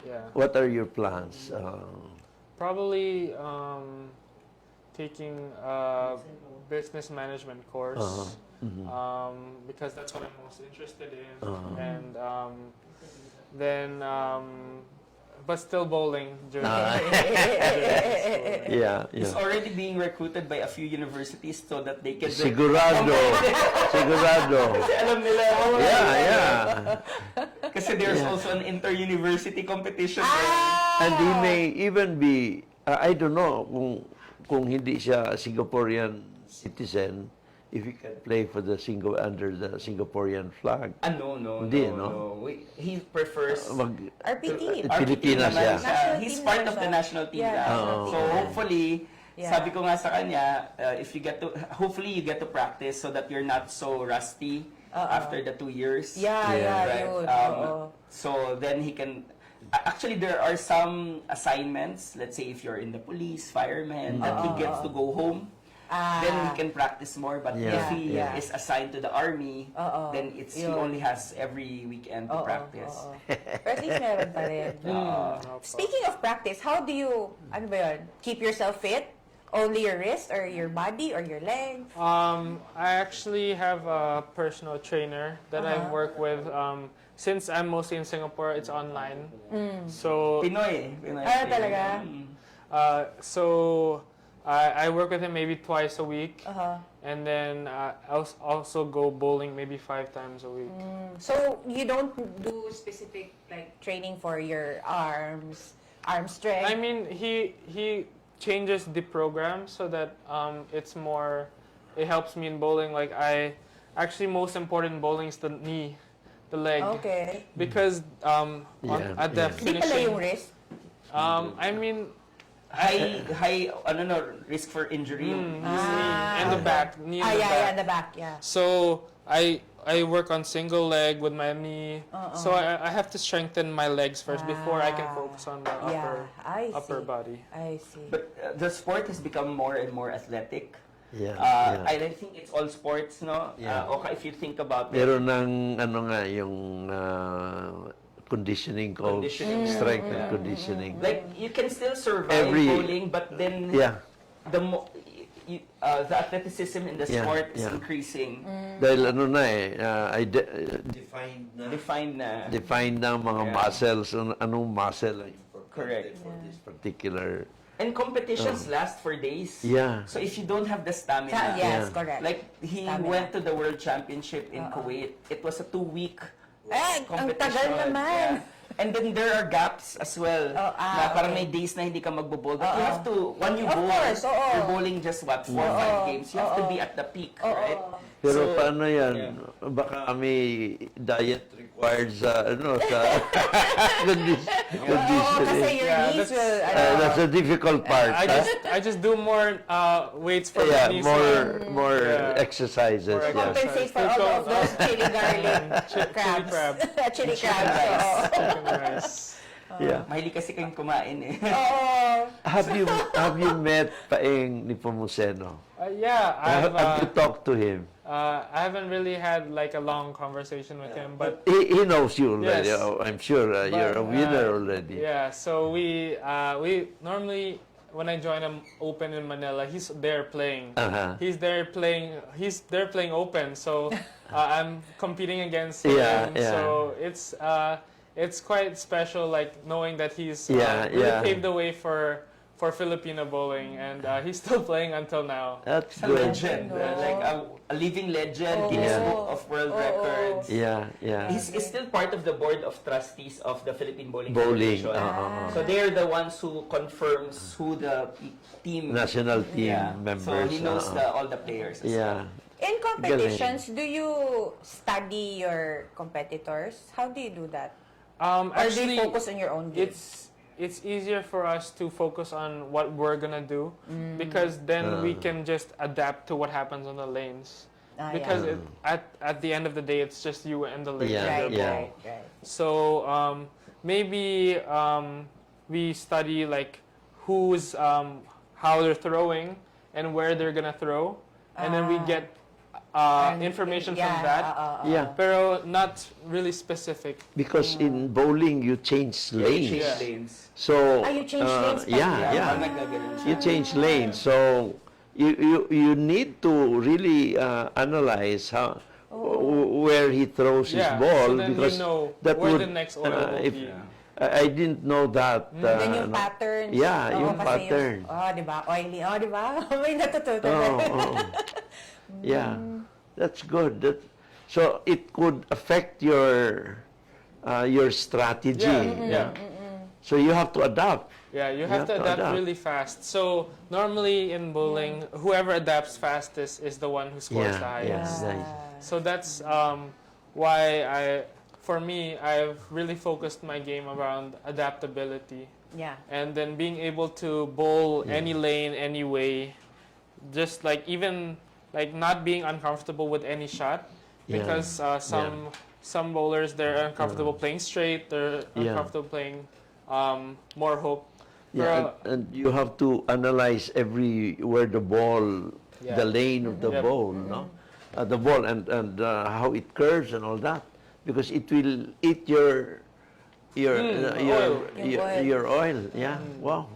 Yeah. What are your plans? Probably taking a business management course because that's what I'm most interested in, and then but still bowling during Yeah, He's yeah. already being recruited by a few universities so that they can... Sigurado. Sigurado. Kasi alam nila. Yeah, yeah. Kasi there's also an inter-university competition. And he may even be, I don't know, kung hindi siya Singaporean citizen, if he can play for the under the Singaporean flag. No. Hindi, He prefers... RPT. Pilipinas naman siya. siya. He's part of the national team. Yeah, national So team. hopefully, Yeah. sabi ko nga sa kanya, if you get to, hopefully you get to practice so that you're not so rusty after the 2 years. Yeah, Right? yun. So then he can... Actually, there are some assignments. Let's say if you're in the police, fireman, that he gets to go home. Then he can practice more. But Yeah. if he Yeah. is assigned to the army, then he Yun. only has every weekend to practice. Pero at least meron pa rin. Speaking of practice, how do you, ano ba yun, keep yourself fit? Only your wrist or your body or your legs? I actually have a personal trainer that I work with. Since I'm mostly in Singapore, it's online. So Pinoy. Talaga? so I work with him maybe twice a week, and then I also go bowling maybe 5 times a week. So you don't do specific like training for your arms, arm strength? I mean, he changes the program so that it's more. It helps me in bowling. Like actually most important in bowling is the knee, the leg. Okay. Because at the Hindi pala finishing, yung wrist? I mean, High risk for injury. knee and the back, knee and the back. Yeah, the back, yeah. So I work on single leg with my knee. So I have to strengthen my legs first before I can focus on the upper body. I see. But the sport has become more and more athletic. Yeah. I think it's all sports, no? Yeah. Okay, if you think about it. Meron ng yung conditioning called Conditioning. strength and conditioning. Like, you can still survive bowling, but then the athleticism in the sport is increasing. Dahil defined na ang mga muscles, anong muscle ang importante Correct. for this particular. And competitions last for days. Yeah. So if you don't have the stamina, Yes, correct. like he went to the World Championship in Kuwait. It was a 2-week ang competition. tagal naman. Yeah. And then there are gaps as well. Na parang may days na hindi ka magbo-bowl. But you have to, when you bowl, you're bowling just 4-5 games. You have to be at the peak, right? Pero So, paano yan? Baka may diet required sa sa Kasi your knees will, that's a difficult part. I just do more weights for my knees. More exercises. More Yes. compensate for all of those chili garlic crabs. crab. Chili crabs. Yeah. mahilig kasi kayong kumain eh. Have you met Paeng Nepomuceno? Yeah, Have you talked to him? I haven't really had like a long conversation with him, but He knows you already. Yes. Oh, I'm sure you're a winner already. yeah. So we normally when I join an open in Manila, he's there playing. He's there playing open. So I'm competing against him. Yeah. So it's quite special, like knowing that he's really paved the way for Filipino bowling, and he's still playing until now. That's A good. legend. Like a living legend, Guinness Book of World Records. Yeah. He's still part of the board of trustees of the Philippine Bowling Bowling. Federation. So they're the ones who confirms who the team National team members. So he knows all the players. As well. In competitions, do you study your competitors? How do you do that? Or do Actually, you focus on your own game? it's easier for us to focus on what we're gonna do because then we can just adapt to what happens on the lanes. Because at the end of the day, it's just you and the lane. Right. So maybe we study like who's how they're throwing and where they're gonna throw, and then we get information yeah, from that. Yeah. Pero not really specific. Because in bowling, you change You lanes. change Yeah. lanes. So, you change lanes pa yeah, rin. yeah. Parang nagagaling siya. You change lanes. So, you need to really analyze how where he throws his Yeah, ball, so then because you know that where would, the next oil will if be. I didn't know that. Then yung patterns. Yeah, Oo, yung kasi pattern. di ba? Oily. Di ba? May natutunan. Oh. Yeah, that's good. So it could affect your strategy. Yeah. So you have to adapt. Yeah, you have to adapt really fast. So normally in bowling, whoever adapts fastest is the one who scores the highest. Nice. So that's why for me, I've really focused my game around adaptability. Yeah. And then being able to bowl any lane, any way, just like even like not being uncomfortable with any shot, because some bowlers, they're uncomfortable playing straight, they're uncomfortable playing more hook. Yeah, and you have to analyze where the ball, the lane of the ball, no, the ball and how it curves and all that, because it will eat your oil. Yeah, wow.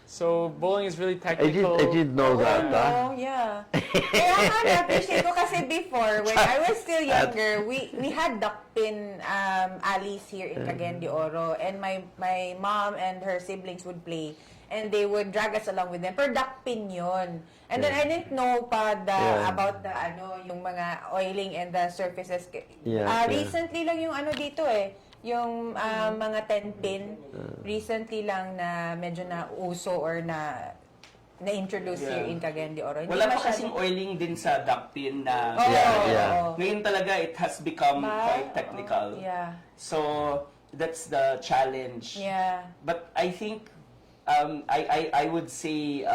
So bowling is really technical. I didn't know that. Oh, yeah. Kaya nga na-appreciate ko kasi before, when I was still younger, we had duckpin alleys here in Cagayan de Oro, and my mom and her siblings would play, and they would drag us along with them. Per duckpin yun. And then I didn't know pa about the yung mga oiling and the surfaces. Recently lang yung dito yung mga 10-pin, recently lang na medyo na uso or na-introduce here in Cagayan de Oro. Wala pa kasing oiling din sa duckpin na ngayon talaga it has become quite technical. Yeah. So that's the challenge. Yeah. But I think I would say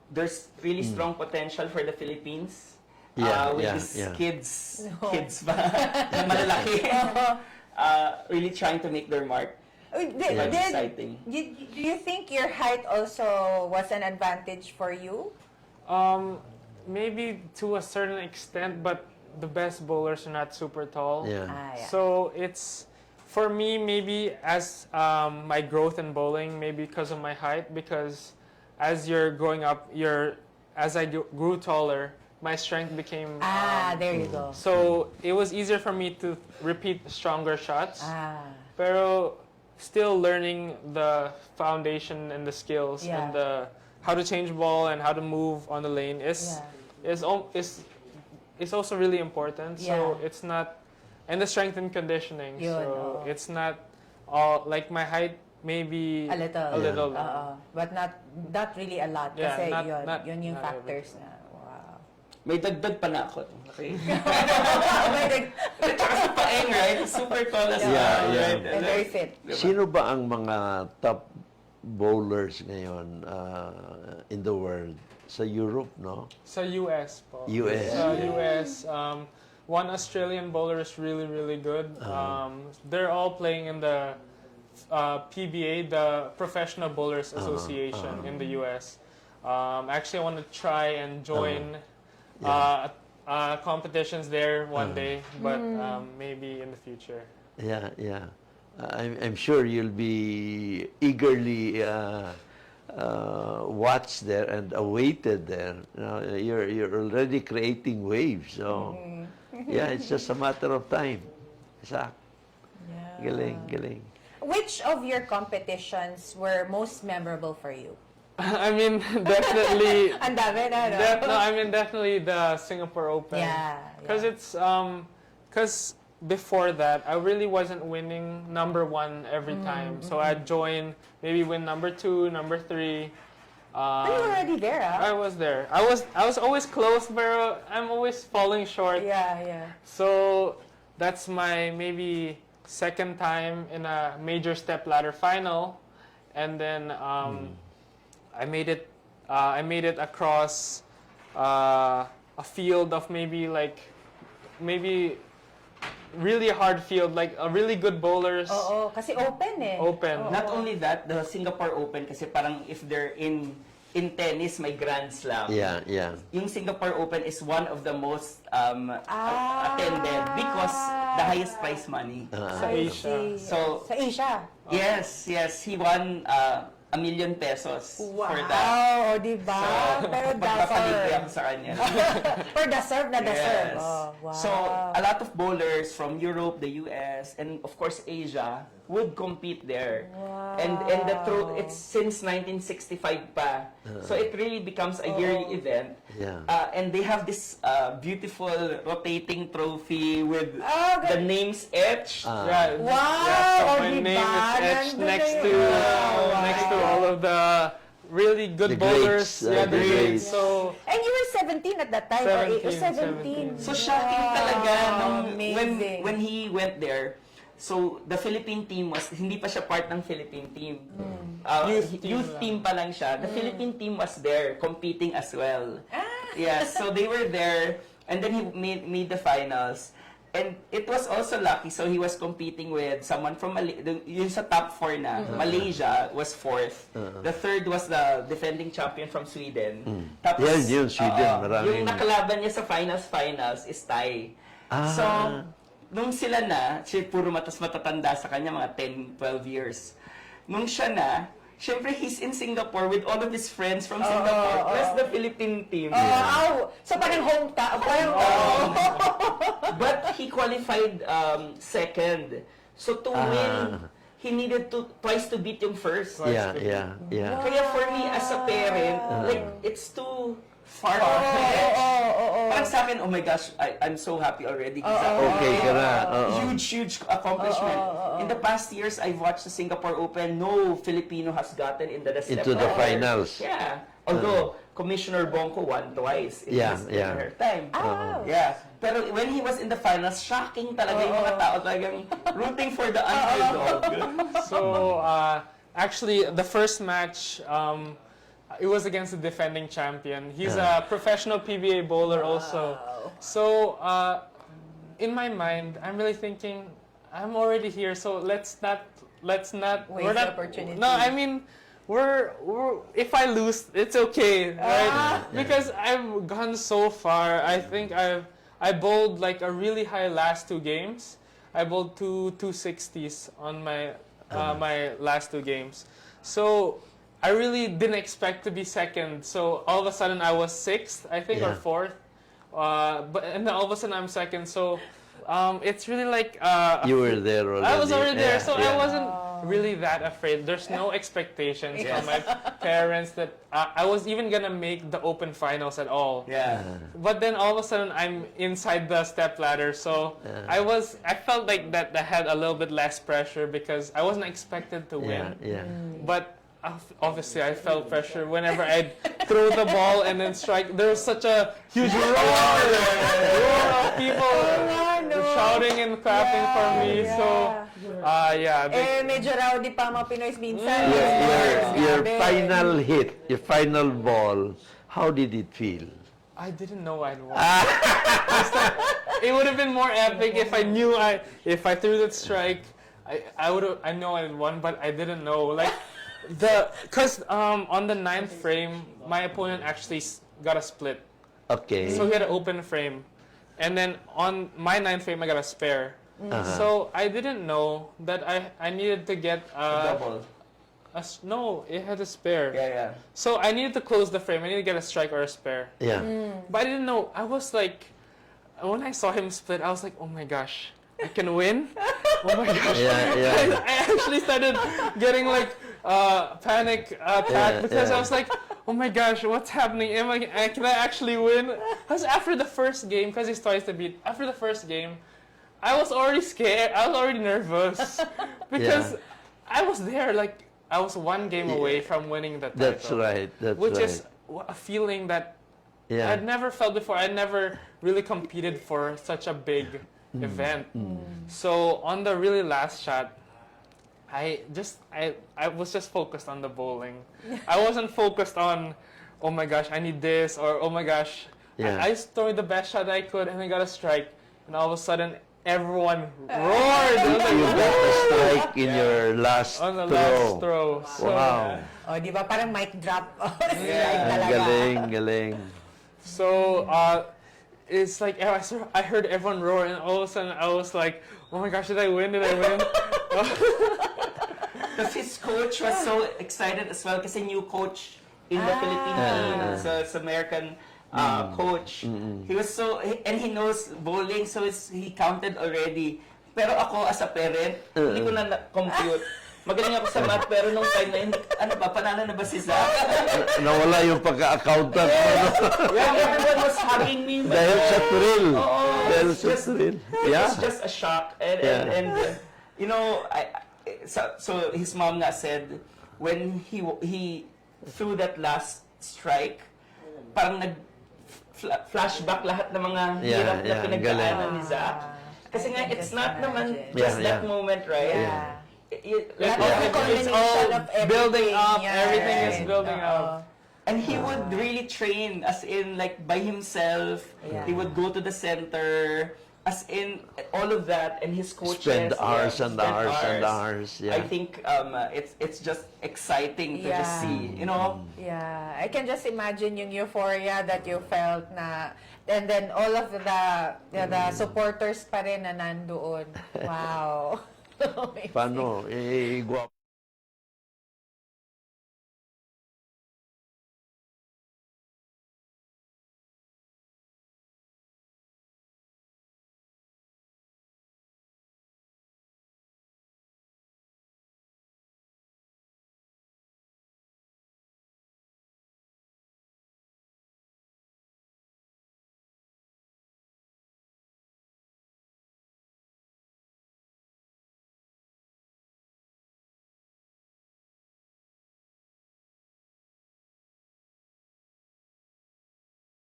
there's really strong potential for the Philippines. With these kids ba na malalaki. Really trying to make their mark. Exciting. Do you think your height also was an advantage for you? Maybe to a certain extent, but the best bowlers are not super tall. Yeah. So it's, for me, maybe as my growth in bowling, maybe because of my height, because as you're growing up, as I grew taller, my strength became... there you go. So it was easier for me to repeat stronger shots. Pero still learning the foundation and the skills and how to change ball and how to move on the lane is also really important. So it's not... And the strength and conditioning. So it's not all... Like my height, maybe... A little. A little. But not really a lot. Yeah, Kasi yun yung factors na... May dagdag pa na ako. Okay. May Tsaka si Paeng, right? Super tall as well. Right? and very fit. Sino ba ang mga top bowlers ngayon in the world? Sa Europe, no? Sa US po. US. Sa US, one Australian bowler is really, really good. They're all playing in the PBA, the Professional Bowlers Association in the US. Actually, I want to try and join competitions there one day, but maybe in the future. Yeah. I'm sure you'll be eagerly watched there and awaited there. You're already creating waves, so yeah, it's just a matter of time. Zach. Galing. Which of your competitions were most memorable for you? I mean, definitely. Ang dami na, no? I mean, definitely the Singapore Open. Because it's because before that I really wasn't winning number one every time. So I'd join, maybe win number 2, number 3. But you were already there, I was there. I was always close, but I'm always falling short. Yeah. So that's my maybe second time in a major step ladder final, and then I made it across a field of maybe really hard field, like a really good bowlers. Oo, kasi open eh. Open. Not only that, the Singapore Open kasi parang if they're in in tennis, may Grand Slam. Yeah, yeah. Yung Singapore Open is one of the most attended because the highest prize money. Sa I Asia. see. So- sa Asia. Yes, he won ₱1 million Wow. for that. Oh, di ba? So, Pero magpapaligay ako sa kanya. for the serve na the serve. Yes. Oh, wow. So, a lot of bowlers from Europe, the US, and of course Asia would compete there. Wow. And the truth, it's since 1965 pa. So it really becomes a yearly event. Yeah. And they have this beautiful rotating trophy with Oh, the names etched. Yeah. Wow! Yeah, so Oh, my di name ba? is etched Nandun next na to yun. Wow. next to all of the really good The bowlers. greats, Yeah, the the greats. greats. So And you were 17 at that time. 17. So shocking talaga nung Amazing. when he went there. So the Philippine team was hindi pa siya part ng Philippine team. Youth team pa lang siya. The Philippine team was there competing as well. Yeah, so they were there and then he made the finals. And it was also lucky. So he was competing with someone from yung sa top 4 na. Malaysia was 4th. The 3rd was the defending champion from Sweden. Tapos, Yun, Sweden, yung maraming- nakalaban niya sa finals is Thai. So, nung sila na, siya puro matatanda sa kanya, mga 10, 12 years. Nung siya na, syempre he's in Singapore with all of his friends from Singapore, plus the Philippine team. Oh, so parang hometown. But he qualified second. So to win, he needed to twice to beat yung first. Yeah. Kaya for me as a parent, like it's too far ahead. Parang sa akin, oh my gosh, I'm so happy already. Okay ka na. Huge accomplishment. In the past years, I've watched the Singapore Open. No Filipino has gotten into the step Into the ladder. finals. Yeah. Although, Commissioner Bonco won twice in her time. Yeah. Pero when he was in the finals, shocking talaga yung mga tao talagang rooting for the underdog. So, actually, the first match, it was against the defending champion. He's a professional PBA bowler also. So, in my mind, I'm really thinking, I'm already here, so let's not. Waste the opportunity. No, I mean, we're if I lose, it's okay, right? Because I've gone so far. I think I bowled like a really high last 2 games. I bowled 260s on my my last 2 games. So I really didn't expect to be second. So all of a sudden I was 6th, I think, or 4th. And then all of a sudden I'm second. So it's really like You were there already. I was already there, so I Yeah. wasn't really that afraid. There's no expectations from my parents that I was even gonna make the open finals at all. Yeah. But then all of a sudden I'm inside the step ladder, so I felt like that I had a little bit less pressure because I wasn't expected to win. Yeah. But obviously I felt pressure whenever I'd throw the ball and then strike. There was such a huge roar of people shouting and clapping for me. So medyo rowdy pa mga Pinoy minsan. Your final hit, your final ball, how did it feel? I didn't know I'd won. It would have been more epic if I knew if I threw that strike, I know I'd won, but I didn't know. Like because on the 9th frame, my opponent actually got a split. Okay. So he had an open frame, and then on my 9th frame, I got a spare. So I didn't know that I needed to get Double. no, it had a spare. Yeah. So I needed to close the frame. I needed to get a strike or a spare. Yeah. But I didn't know. I was like, when I saw him split, I was like, oh my gosh, I can win. Oh my gosh. Yeah. I actually started getting like panic attack because I was like, oh my gosh, what's happening? Can I actually win? Because after the first game, because he's twice to beat, after the first game, I was already scared. I was already nervous because I was there. Like I was 1 game away from winning the title. That's right. Which is a feeling that I'd never felt before. I never really competed for such a big event. So on the really last shot, I was just focused on the bowling. I wasn't focused on, oh my gosh, I need this, or oh my gosh, I just threw the best shot I could and I got a strike. And all of a sudden, everyone roared. It was You like, got a strike in your last on the throw. last throw. So, Wow. O, di ba? Parang mic drop. Strike Ang talaga. galing, galing. So, it's like I heard everyone roar, and all of a sudden I was like, "Oh my gosh, did I win? Did I win?" Because his coach was so excited as well kasi new coach in the Philippine team. So, it's American coach. He was and he knows bowling, so he counted already. Pero ako as a parent, hindi ko na compute. Magaling ako sa math, pero nung time na yun, ano ba, panalo na ba si Zach? Nawala yung pagka-accountant mo. No? Yeah, everyone was hugging me. but, Dahil sa thrill. Oo, Dahil it's sa just- thrill. It Yeah. was just a shock. And you know, so his mom nga said, when he threw that last strike, parang flashback lahat ng mga hirap na pinagdaanan ni Zach. Kasi nga, it's not naman just that moment, right? Yeah. It's all building up. Everything is building up. And he would really train, as in, like, by himself. Yeah. He would go to the center, as in, all of that, and his coaches. Spend hours and spend hours and hours. Yeah. I think it's just exciting to just Yeah. see, you know? Yeah, I can just imagine yung euphoria that you felt na, and then all of the supporters pa rin na nandoon. Wow. Amazing. Paano? Guwapo.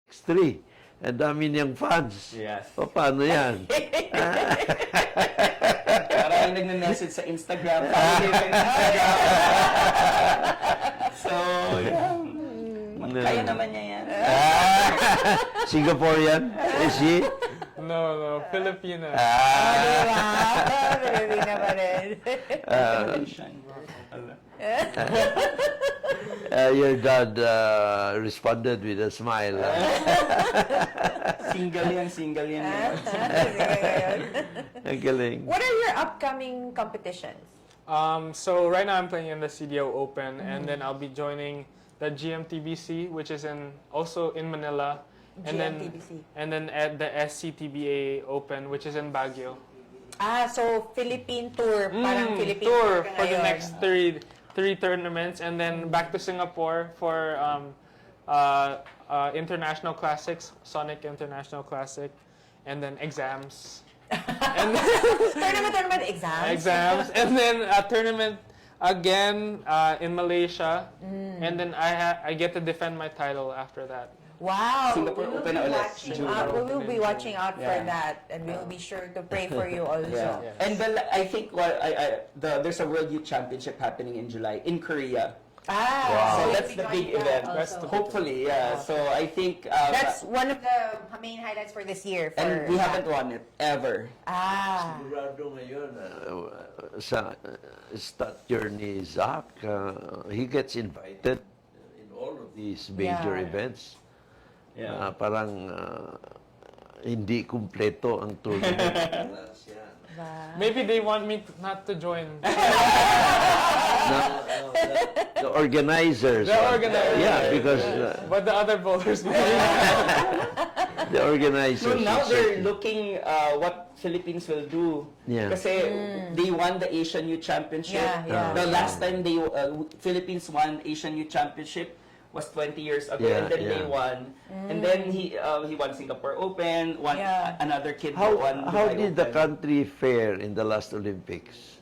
Three. Ang dami niyang fans. Yes. O, paano yan? Parang nagme-message sa Instagram. Instagram. So, kaya naman niya yan. Singaporean? Is she? No, Filipino. Diba? Pilipina pa rin. Your dad responded with a smile. Single yan. Ang galing. What are your upcoming competitions? So right now I'm playing in the CDO Open, and then I'll be joining the GMTBC, which is also in Manila, GMTBC. and then at the SCTBA Open, which is in Baguio. So Philippine tour, parang Philippine Tour ka for the ngayon. next three tournaments, and then back to Singapore for international classics, Sonic International Classic, and then exams. And tournament exams. and then a tournament again in Malaysia, and then I get to defend my title after that. Wow. Singapore we will Open be ulit. watching June. we will be watching out for Yeah. that, and we will be sure to pray for you also. Yeah. And I think there's a World Youth Championship happening in July in Korea. So So you'll that's be the joining big that event. also. Hopefully, yeah. So I think That's one of the main highlights for this year. For and we that. haven't won it ever. Sigurado ngayon, sa start journey, Zach, he gets invited in all of these major Yeah. events. Yeah. Parang hindi kumpleto ang tournament. Maybe they want me not to join. The organizers. The organizers. Yeah, because But the other bowlers, the organizers. So now will they're say- looking what Philippines will do. Yeah. Kasi they won the Asian Youth Championship. Yeah. The last time Philippines won Asian Youth Championship was 20 years ago, Yeah, and then they yeah. won. And then he won Singapore Open. Yeah. Another kid How won how Dubai did the Open. country fare in the last Olympics?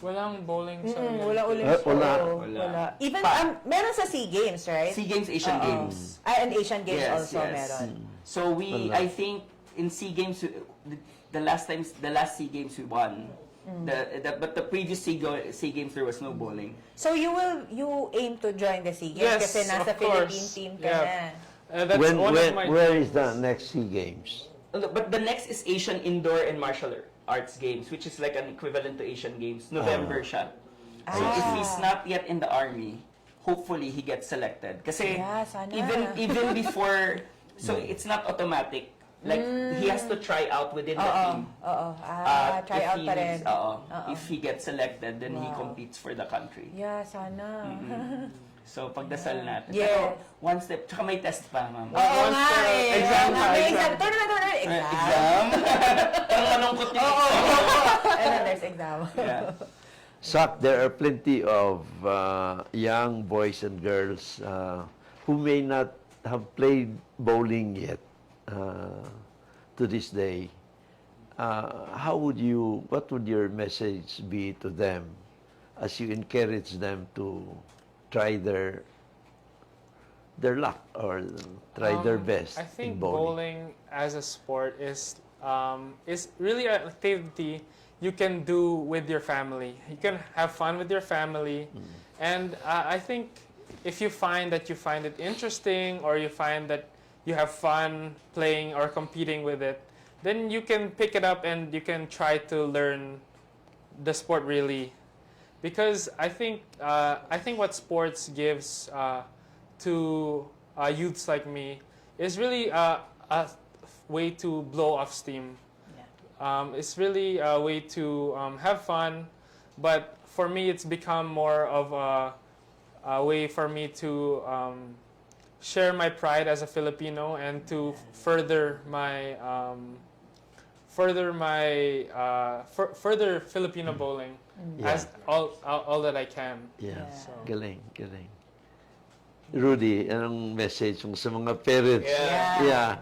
walang bowling sa Wala ulit. Wala. Wala. Even meron sa SEA Games, right? SEA Games, Asian Games. And Asian Games Yes, also yes. meron. So I think in SEA Games, the last SEA Games we won. But the previous SEA Games there was no bowling. So you aim to join the SEA Games Yes, kasi nasa of course. Philippine team ka Yeah. na. That's one of my Where is dreams. the next SEA Games? But the next is Asian Indoor and Martial Arts Games, which is like an equivalent to Asian Games. November siya. So if he's not yet in the army, hopefully he gets selected. Kasi Yeah, sana. even before, so it's not automatic. Like, he has to try out within the team. Try If out he pa rin. If he gets selected, then he competes for the country. Yeah, sana. So, pagdasal natin. Yes. Pero, one step, tsaka may test pa, ma'am. Oo nga eh. Exam Oo pa, nga, may exam. Tournament. Exam. Exam? Parang malungkot yung Oo. exam. And then there's exam. Yeah. Zach, there are plenty of young boys and girls who may not have played bowling yet to this day. What would your message be to them as you encourage them to try their luck or try their best I think in bowling? bowling as a sport is really an activity you can do with your family. You can have fun with your family, and I think if you find that you find it interesting or you find that you have fun playing or competing with it, then you can pick it up and you can try to learn the sport really. Because I think what sports gives to youths like me is really a way to blow off steam. It's really a way to have fun, but for me it's become more of a way for me to share my pride as a Filipino and to further Filipino bowling as all that I can. Yeah. So. Galing. Rudy, anong message mo sa mga parents? Yeah.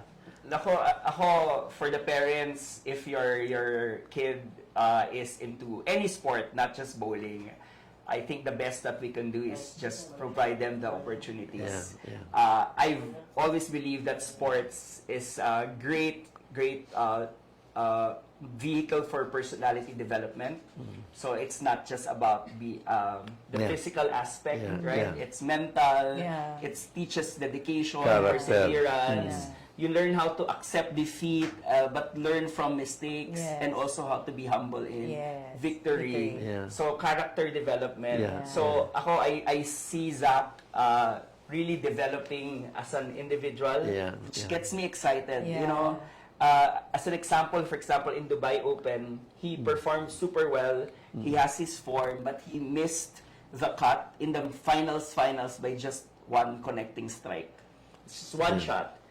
Ako, for the parents, if your kid is into any sport, not just bowling, I think the best that we can do is just provide them the opportunities. I've always believed that sports is a great vehicle for personality development. So it's not just about the physical aspect, right? Yeah. It's mental. Yeah. It teaches dedication, Character. perseverance. You learn how to accept defeat, but learn from mistakes, Yes. and also how to be humble in Yes. victory. Victory. Yeah. So character development. Yeah. So ako, I see Zach really developing as an individual, which gets me excited. Yeah. You know, as an example, for example, in Dubai Open, he performed super well. He has his form, but he missed the cut in the finals by just one connecting strike. It's just one shot.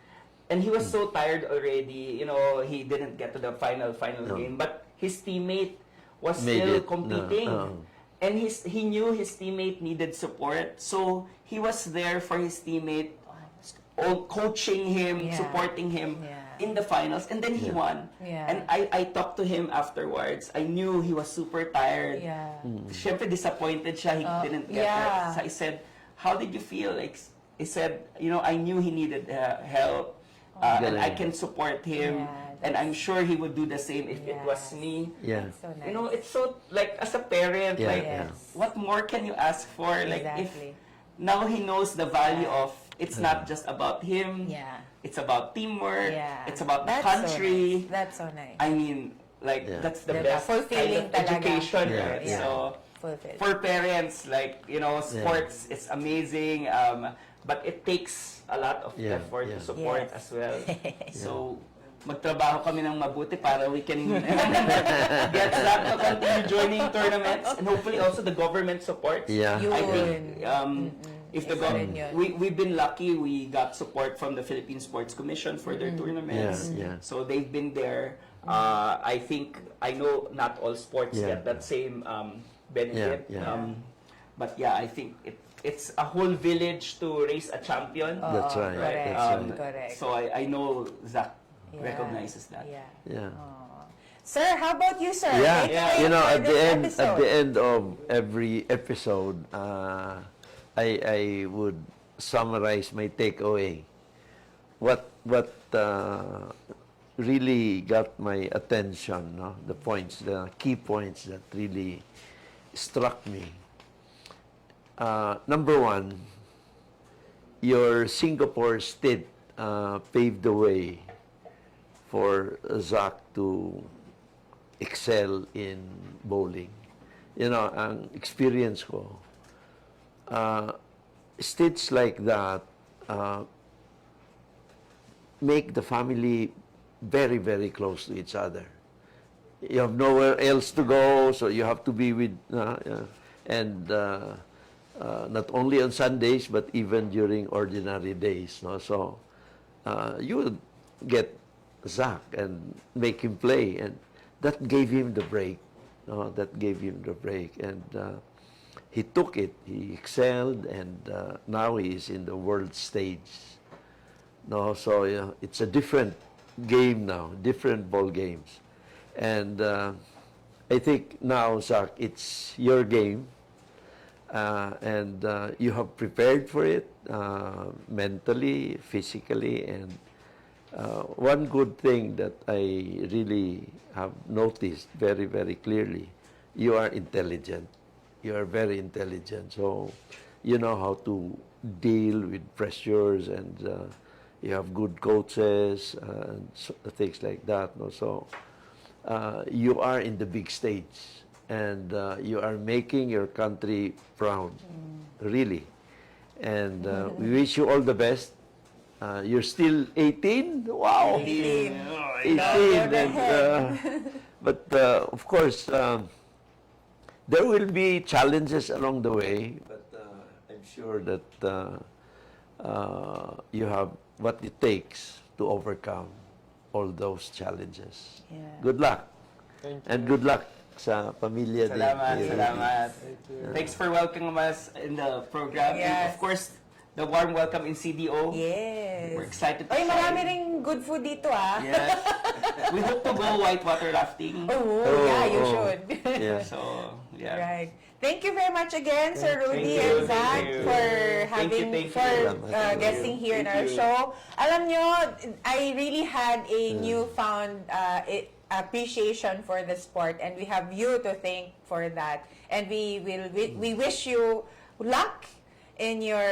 And he was so tired already, you know, he didn't get to the final game. But his teammate was still competing. And he knew his teammate needed support. So he was there for his teammate, coaching him, supporting him in the finals. And then he won. Yeah. And I talked to him afterwards. I knew he was super tired. Yeah. Siyempre disappointed siya, he didn't get it. So I said, how did you feel? Like, he said, you know, I knew he needed help. And I can support him, and I'm sure he would do the same if it was me. Yeah. So nice. You know, it's so, like, as a parent, like, what more can you ask for? Like, if Exactly. now he knows the value of, it's not just about him, Yeah. it's about teamwork, Yeah. it's about the That's country. So nice. That's so nice. I mean, like, that's the Diba? best kind Fulfilling of talaga. education, Yeah. right? Yeah. So, Fulfilled. for parents, like, you know, sports is amazing, but it takes a lot of effort to support Yes. as well. So, magtrabaho kami ng mabuti para we can get Zach to continue joining tournaments, and hopefully also the government supports. Yeah. I think Yun. if the Isa rin yun. we've been lucky, we got support from the Philippine Sports Commission for their tournaments. So they've been there. I think, I know not all sports get that same benefit. But yeah, I think it's a whole village to raise a champion. That's right. Correct. That's right. Correct. So I know Zach recognizes that. Yeah. Yeah. Sir, how about you, sir? Yeah. Takeaway You know, for at the this end episode. of every episode, I would summarize my takeaway. What really got my attention, no? The key points that really struck me. Number one, your Singapore stint paved the way for Zach to excel in bowling. You know, ang experience ko, states like that make the family very, very close to each other. You have nowhere else to go, so you have to be with, and not only on Sundays, but even during ordinary days. No? So you would get Zach and make him play, and that gave him the break. No? That gave him the break, and he took it. He excelled, and now he is in the world stage. No, so it's a different game now, different ball games, and I think now, Zach, it's your game. And you have prepared for it mentally, physically, and one good thing that I really have noticed very, very clearly, you are intelligent. You are very intelligent, so you know how to deal with pressures, and you have good coaches and things like that. No? So you are in the big stage. And you are making your country proud, really. And we wish you all the best. You're still 18? Wow! 18. 18. But of course, there will be challenges along the way, but I'm sure that you have what it takes to overcome all those challenges. Yeah. Good luck. Thank you. And good luck sa pamilya din. Salamat. Thanks for welcoming us in the program. And Yes. of course, the warm welcome in CDO. Yes. We're excited to Oy, try. marami ring good food dito, ah. Yes. We hope to go whitewater rafting. Oh, yeah, you oh. should. Yeah. So, yeah. Right. Thank you very much again, Sir Rudy you, and thank Zach, you. for Thank you, having thank you. for Salamat. guesting here in Thank our you. show. Alam nyo, I really had a newfound appreciation for the sport, and we have you to thank for that. And we wish you luck in your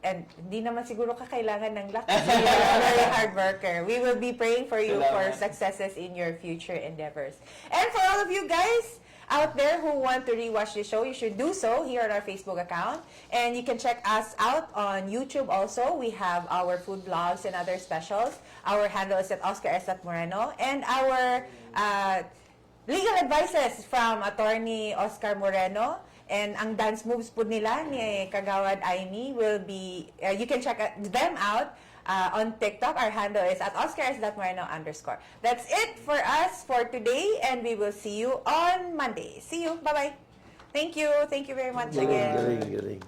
and hindi naman siguro kakailangan ng luck kasi you're a very hard worker. We will be praying for you for Salamat. successes in your future endeavors. And for all of you guys out there who want to rewatch the show, you should do so here on our Facebook account. And you can check us out on YouTube also. We have our food vlogs and other specials. Our handle is at Oscar S. Moreno. And our legal advices from Attorney Oscar Moreno. And ang dance moves po nila ni Kagawad Aimee will be, you can check them out on TikTok. Our handle is at OscarS.Moreno_. That's it for us for today, and we will see you on Monday. See you. Bye-bye. Thank you. Thank you very much again. Galing, galing.